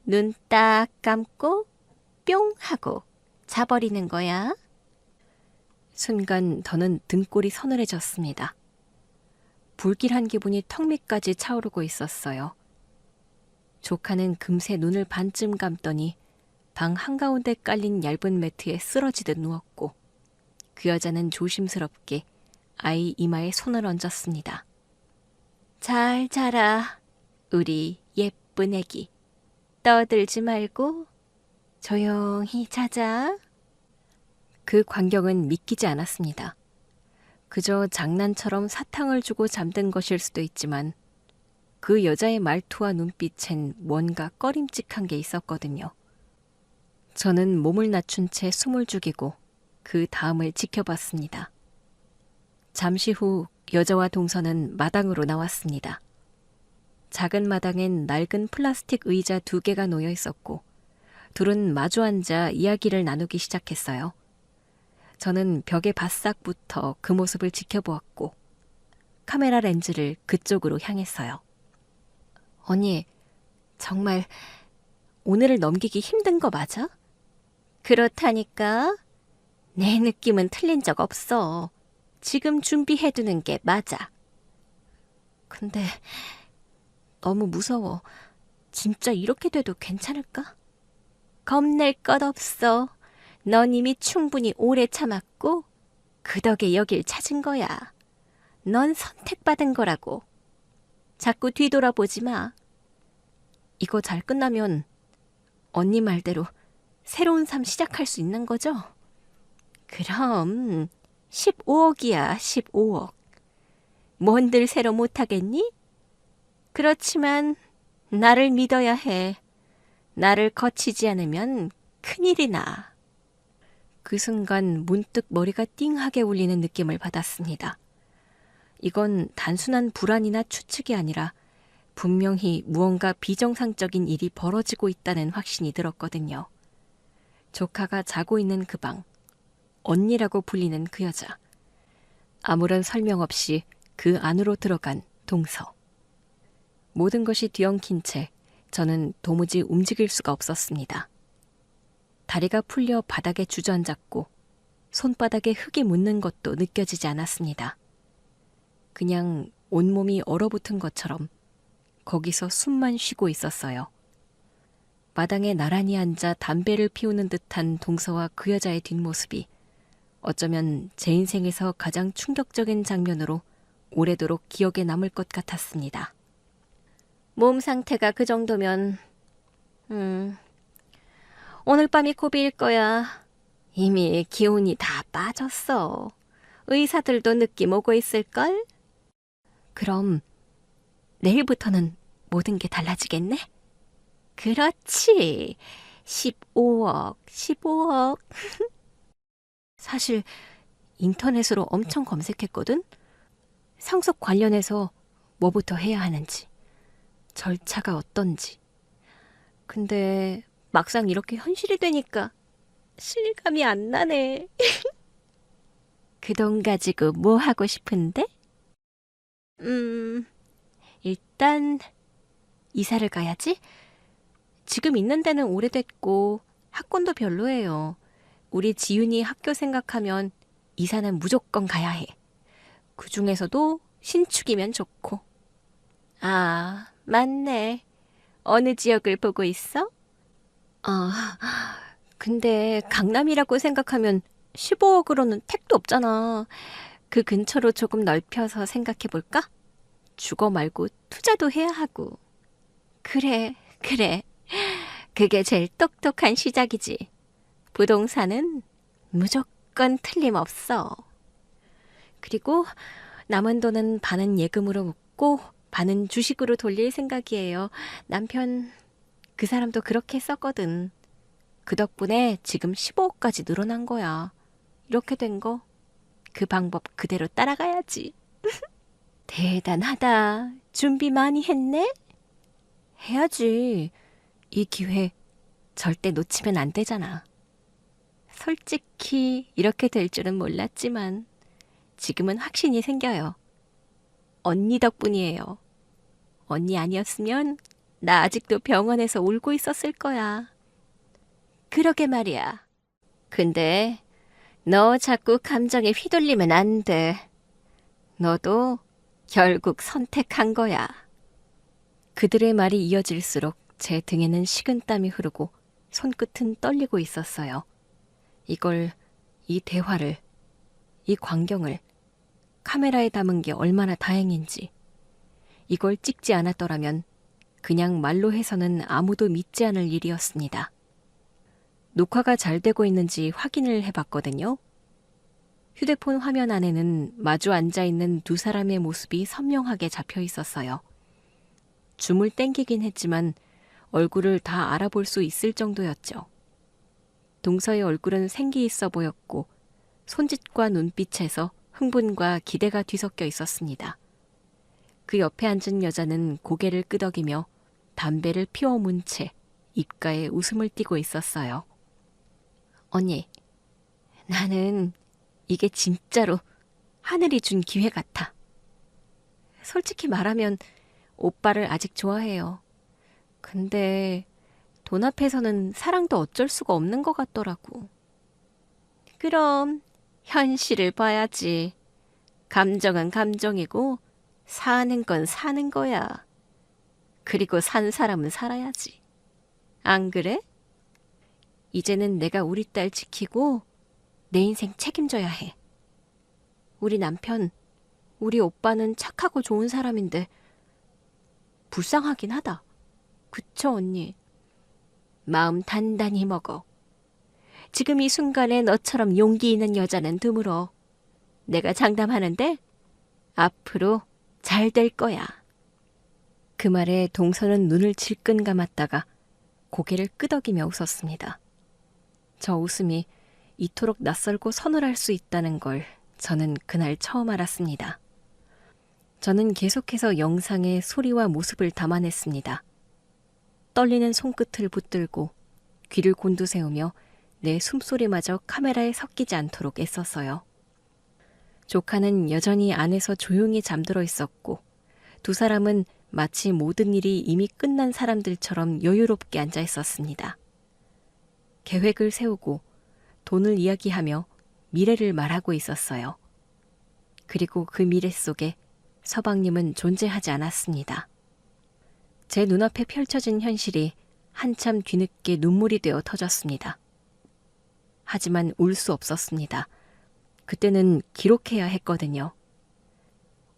눈 딱 감고 뿅 하고 자버리는 거야. 순간 더는 등골이 서늘해졌습니다. 불길한 기분이 턱 밑까지 차오르고 있었어요. 조카는 금세 눈을 반쯤 감더니 방 한가운데 깔린 얇은 매트에 쓰러지듯 누웠고 그 여자는 조심스럽게 아이 이마에 손을 얹었습니다. 잘 자라, 우리 예쁜 애기. 떠들지 말고 조용히 자자. 그 광경은 믿기지 않았습니다. 그저 장난처럼 사탕을 주고 잠든 것일 수도 있지만 그 여자의 말투와 눈빛엔 뭔가 꺼림칙한 게 있었거든요. 저는 몸을 낮춘 채 숨을 죽이고 그 다음을 지켜봤습니다. 잠시 후 여자와 동서는 마당으로 나왔습니다. 작은 마당엔 낡은 플라스틱 의자 2개가 놓여 있었고 둘은 마주 앉아 이야기를 나누기 시작했어요. 저는 벽에 바싹 붙어 그 모습을 지켜보았고 카메라 렌즈를 그쪽으로 향했어요. 언니, 정말 오늘을 넘기기 힘든 거 맞아? 그렇다니까. 내 느낌은 틀린 적 없어. 지금 준비해두는 게 맞아. 근데 너무 무서워. 진짜 이렇게 돼도 괜찮을까? 겁낼 것 없어. 넌 이미 충분히 오래 참았고 그 덕에 여길 찾은 거야. 넌 선택받은 거라고. 자꾸 뒤돌아보지 마. 이거 잘 끝나면 언니 말대로 새로운 삶 시작할 수 있는 거죠? 그럼 15억이야, 15억. 뭔들 새로 못하겠니? 그렇지만 나를 믿어야 해. 나를 거치지 않으면 큰일이 나. 그 순간 문득 머리가 띵하게 울리는 느낌을 받았습니다. 이건 단순한 불안이나 추측이 아니라 분명히 무언가 비정상적인 일이 벌어지고 있다는 확신이 들었거든요. 조카가 자고 있는 그 방, 언니라고 불리는 그 여자. 아무런 설명 없이 그 안으로 들어간 동서. 모든 것이 뒤엉킨 채 저는 도무지 움직일 수가 없었습니다. 다리가 풀려 바닥에 주저앉았고 손바닥에 흙이 묻는 것도 느껴지지 않았습니다. 그냥 온몸이 얼어붙은 것처럼 거기서 숨만 쉬고 있었어요. 마당에 나란히 앉아 담배를 피우는 듯한 동서와 그 여자의 뒷모습이 어쩌면 제 인생에서 가장 충격적인 장면으로 오래도록 기억에 남을 것 같았습니다. 몸 상태가 그 정도면 오늘 밤이 고비일 거야. 이미 기운이 다 빠졌어. 의사들도 느낌 오고 있을걸? 그럼 내일부터는 모든 게 달라지겠네? 그렇지. 15억, 15억. 사실 인터넷으로 엄청 검색했거든? 상속 관련해서 뭐부터 해야 하는지, 절차가 어떤지. 근데 막상 이렇게 현실이 되니까 실감이 안 나네. 그 돈 가지고 뭐 하고 싶은데? 일단 이사를 가야지. 지금 있는 데는 오래됐고 학군도 별로예요. 우리 지윤이 학교 생각하면 이사는 무조건 가야 해. 그 중에서도 신축이면 좋고. 아, 맞네. 어느 지역을 보고 있어? 아, 근데 강남이라고 생각하면 15억으로는 택도 없잖아. 그 근처로 조금 넓혀서 생각해볼까? 주거 말고 투자도 해야 하고. 그래, 그래. 그게 제일 똑똑한 시작이지. 부동산은 무조건 틀림없어. 그리고 남은 돈은 반은 예금으로 묻고 반은 주식으로 돌릴 생각이에요. 남편, 그 사람도 그렇게 썼거든. 그 덕분에 지금 15억까지 늘어난 거야. 이렇게 된 거, 그 방법 그대로 따라가야지. 대단하다. 준비 많이 했네? 해야지. 이 기회 절대 놓치면 안 되잖아. 솔직히 이렇게 될 줄은 몰랐지만 지금은 확신이 생겨요. 언니 덕분이에요. 언니 아니었으면 나 아직도 병원에서 울고 있었을 거야. 그러게 말이야. 근데 너 자꾸 감정에 휘둘리면 안 돼. 너도 결국 선택한 거야. 그들의 말이 이어질수록 제 등에는 식은땀이 흐르고 손끝은 떨리고 있었어요. 이 대화를, 이 광경을 카메라에 담은 게 얼마나 다행인지. 이걸 찍지 않았더라면 그냥 말로 해서는 아무도 믿지 않을 일이었습니다. 녹화가 잘 되고 있는지 확인을 해봤거든요. 휴대폰 화면 안에는 마주 앉아있는 두 사람의 모습이 선명하게 잡혀 있었어요. 줌을 땡기긴 했지만 얼굴을 다 알아볼 수 있을 정도였죠. 동서의 얼굴은 생기 있어 보였고 손짓과 눈빛에서 흥분과 기대가 뒤섞여 있었습니다. 그 옆에 앉은 여자는 고개를 끄덕이며 담배를 피워 문 채 입가에 웃음을 띠고 있었어요. 언니, 나는 이게 진짜로 하늘이 준 기회 같아. 솔직히 말하면 오빠를 아직 좋아해요. 근데 돈 앞에서는 사랑도 어쩔 수가 없는 것 같더라고. 그럼 현실을 봐야지. 감정은 감정이고 사는 건 사는 거야. 그리고 산 사람은 살아야지. 안 그래? 이제는 내가 우리 딸 지키고 내 인생 책임져야 해. 우리 남편, 우리 오빠는 착하고 좋은 사람인데 불쌍하긴 하다. 그쵸, 언니? 마음 단단히 먹어. 지금 이 순간에 너처럼 용기 있는 여자는 드물어. 내가 장담하는데 앞으로 잘 될 거야. 그 말에 동서는 눈을 질끈 감았다가 고개를 끄덕이며 웃었습니다. 저 웃음이 이토록 낯설고 서늘할 수 있다는 걸 저는 그날 처음 알았습니다. 저는 계속해서 영상에 소리와 모습을 담아냈습니다. 떨리는 손끝을 붙들고 귀를 곤두세우며 내 숨소리마저 카메라에 섞이지 않도록 애썼어요. 조카는 여전히 안에서 조용히 잠들어 있었고 두 사람은 마치 모든 일이 이미 끝난 사람들처럼 여유롭게 앉아 있었습니다. 계획을 세우고 돈을 이야기하며 미래를 말하고 있었어요. 그리고 그 미래 속에 서방님은 존재하지 않았습니다. 제 눈앞에 펼쳐진 현실이 한참 뒤늦게 눈물이 되어 터졌습니다. 하지만 울 수 없었습니다. 그때는 기록해야 했거든요.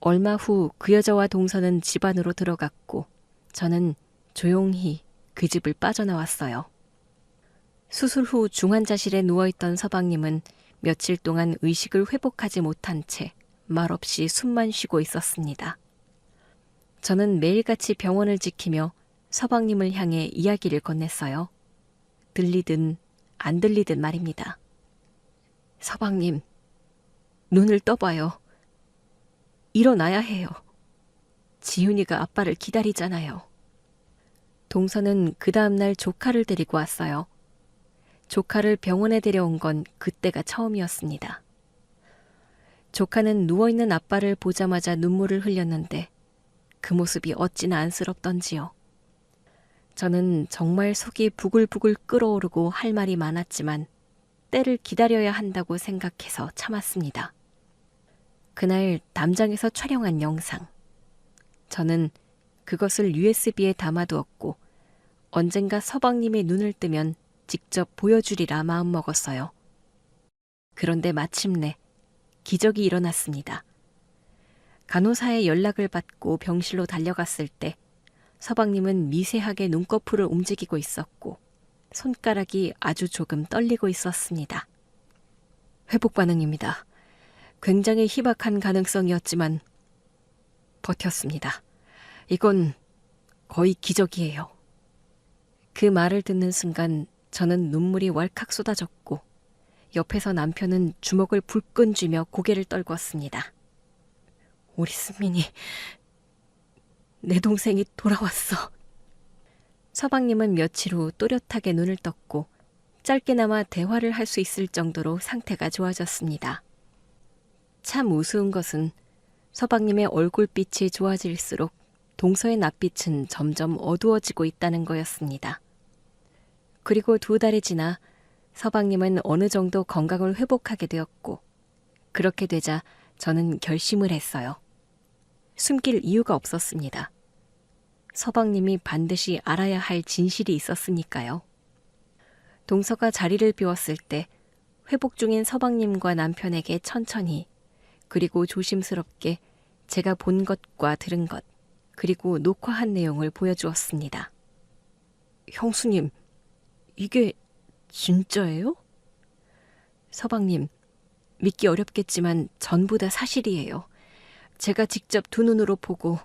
얼마 후 그 여자와 동서는 집 안으로 들어갔고 저는 조용히 그 집을 빠져나왔어요. 수술 후 중환자실에 누워있던 서방님은 며칠 동안 의식을 회복하지 못한 채 말없이 숨만 쉬고 있었습니다. 저는 매일같이 병원을 지키며 서방님을 향해 이야기를 건넸어요. 들리든 안 들리든 말입니다. 서방님, 눈을 떠봐요. 일어나야 해요. 지훈이가 아빠를 기다리잖아요. 동서는 그 다음날 조카를 데리고 왔어요. 조카를 병원에 데려온 건 그때가 처음이었습니다. 조카는 누워있는 아빠를 보자마자 눈물을 흘렸는데 그 모습이 어찌나 안쓰럽던지요. 저는 정말 속이 부글부글 끓어오르고 할 말이 많았지만 때를 기다려야 한다고 생각해서 참았습니다. 그날 담장에서 촬영한 영상. 저는 그것을 USB에 담아두었고 언젠가 서방님의 눈을 뜨면 직접 보여주리라 마음먹었어요. 그런데 마침내 기적이 일어났습니다. 간호사의 연락을 받고 병실로 달려갔을 때 서방님은 미세하게 눈꺼풀을 움직이고 있었고 손가락이 아주 조금 떨리고 있었습니다. 회복 반응입니다. 굉장히 희박한 가능성이었지만 버텼습니다. 이건 거의 기적이에요. 그 말을 듣는 순간 저는 눈물이 왈칵 쏟아졌고 옆에서 남편은 주먹을 불끈 쥐며 고개를 떨궜습니다. 우리 승민이, 내 동생이 돌아왔어. 서방님은 며칠 후 또렷하게 눈을 떴고 짧게나마 대화를 할 수 있을 정도로 상태가 좋아졌습니다. 참 우스운 것은 서방님의 얼굴빛이 좋아질수록 동서의 낯빛은 점점 어두워지고 있다는 거였습니다. 그리고 2달이 지나 서방님은 어느 정도 건강을 회복하게 되었고 그렇게 되자 저는 결심을 했어요. 숨길 이유가 없었습니다. 서방님이 반드시 알아야 할 진실이 있었으니까요. 동서가 자리를 비웠을 때 회복 중인 서방님과 남편에게 천천히 그리고 조심스럽게 제가 본 것과 들은 것 그리고 녹화한 내용을 보여주었습니다. 형수님, 이게 진짜예요? 서방님, 믿기 어렵겠지만 전부 다 사실이에요. 제가 직접 2눈으로 보고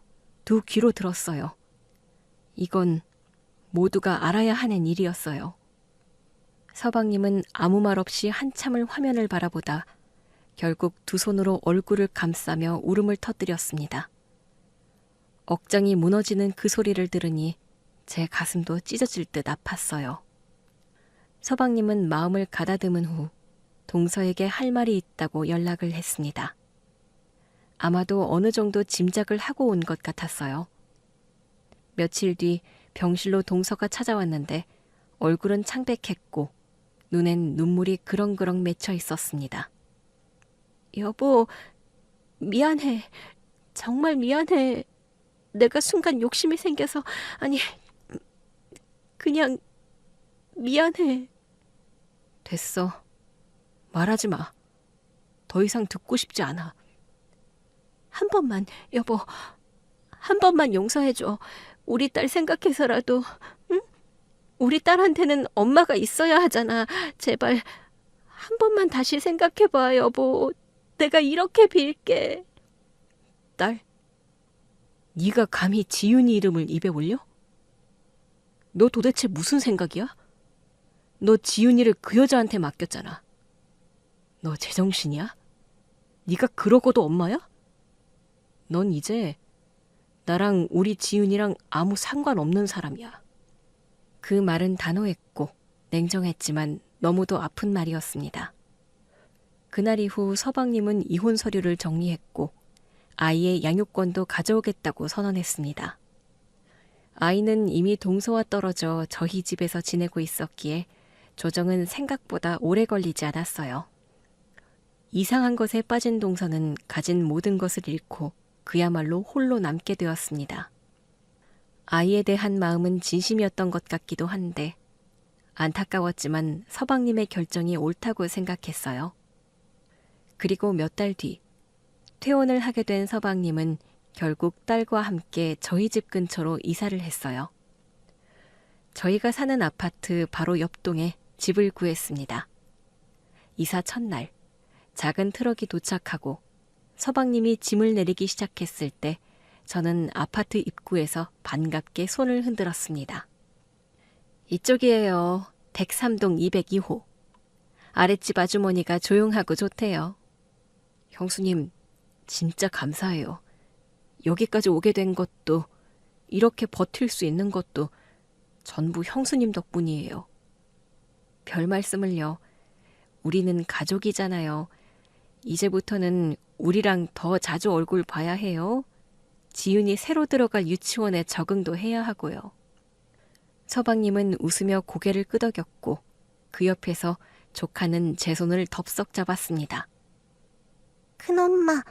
2귀로 들었어요. 이건 모두가 알아야 하는 일이었어요. 서방님은 아무 말 없이 한참을 화면을 바라보다 결국 2 손으로 얼굴을 감싸며 울음을 터뜨렸습니다. 억장이 무너지는 그 소리를 들으니 제 가슴도 찢어질 듯 아팠어요. 서방님은 마음을 가다듬은 후 동서에게 할 말이 있다고 연락을 했습니다. 아마도 어느 정도 짐작을 하고 온 것 같았어요. 며칠 뒤 병실로 동서가 찾아왔는데 얼굴은 창백했고 눈엔 눈물이 그렁그렁 맺혀 있었습니다. 여보, 미안해. 정말 미안해. 내가 순간 욕심이 생겨서, 아니, 그냥 미안해. 됐어. 말하지 마. 더 이상 듣고 싶지 않아. 한 번만, 여보. 한 번만 용서해줘. 우리 딸 생각해서라도, 응? 우리 딸한테는 엄마가 있어야 하잖아. 제발 한 번만 다시 생각해봐, 여보. 내가 이렇게 빌게. 딸? 네가 감히 지윤이 이름을 입에 올려? 너 도대체 무슨 생각이야? 너 지윤이를 그 여자한테 맡겼잖아. 너 제정신이야? 네가 그러고도 엄마야? 넌 이제 나랑 우리 지윤이랑 아무 상관없는 사람이야. 그 말은 단호했고 냉정했지만 너무도 아픈 말이었습니다. 그날 이후 서방님은 이혼 서류를 정리했고 아이의 양육권도 가져오겠다고 선언했습니다. 아이는 이미 동서와 떨어져 저희 집에서 지내고 있었기에 조정은 생각보다 오래 걸리지 않았어요. 이상한 것에 빠진 동서는 가진 모든 것을 잃고 그야말로 홀로 남게 되었습니다. 아이에 대한 마음은 진심이었던 것 같기도 한데 안타까웠지만 서방님의 결정이 옳다고 생각했어요. 그리고 몇 달 뒤 퇴원을 하게 된 서방님은 결국 딸과 함께 저희 집 근처로 이사를 했어요. 저희가 사는 아파트 바로 옆동에 집을 구했습니다. 이사 첫날 작은 트럭이 도착하고 서방님이 짐을 내리기 시작했을 때 저는 아파트 입구에서 반갑게 손을 흔들었습니다. 이쪽이에요. 103동 202호. 아랫집 아주머니가 조용하고 좋대요. 형수님, 진짜 감사해요. 여기까지 오게 된 것도 이렇게 버틸 수 있는 것도 전부 형수님 덕분이에요. 별 말씀을요. 우리는 가족이잖아요. 이제부터는 우리랑 더 자주 얼굴 봐야 해요. 지윤이 새로 들어갈 유치원에 적응도 해야 하고요. 서방님은 웃으며 고개를 끄덕였고 그 옆에서 조카는 제 손을 덥석 잡았습니다. 큰엄마,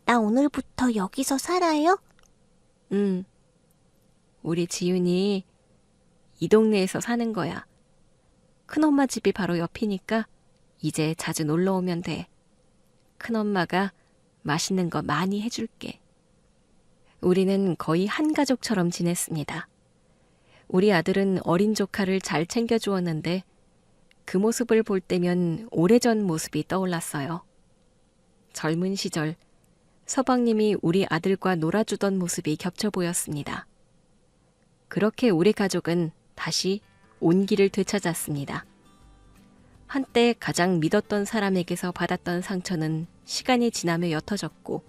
나 오늘부터 여기서 살아요? 우리 지윤이 이 동네에서 사는 거야. 큰엄마 집이 바로 옆이니까 이제 자주 놀러 오면 돼. 큰엄마가 맛있는 거 많이 해줄게. 우리는 거의 한 가족처럼 지냈습니다. 우리 아들은 어린 조카를 잘 챙겨주었는데 그 모습을 볼 때면 오래전 모습이 떠올랐어요. 젊은 시절 서방님이 우리 아들과 놀아주던 모습이 겹쳐 보였습니다. 그렇게 우리 가족은 다시 온기를 되찾았습니다. 한때 가장 믿었던 사람에게서 받았던 상처는 시간이 지나며 옅어졌고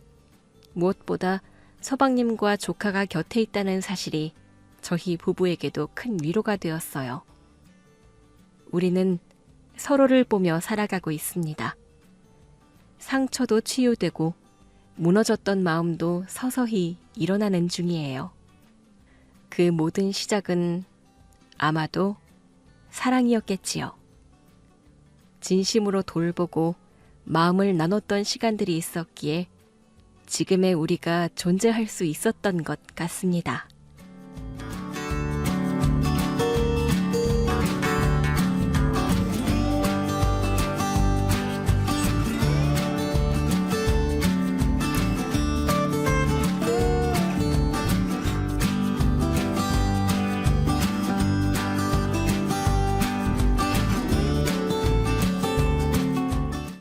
무엇보다 서방님과 조카가 곁에 있다는 사실이 저희 부부에게도 큰 위로가 되었어요. 우리는 서로를 보며 살아가고 있습니다. 상처도 치유되고 무너졌던 마음도 서서히 일어나는 중이에요. 그 모든 시작은 아마도 사랑이었겠지요. 진심으로 돌보고 마음을 나눴던 시간들이 있었기에 지금의 우리가 존재할 수 있었던 것 같습니다.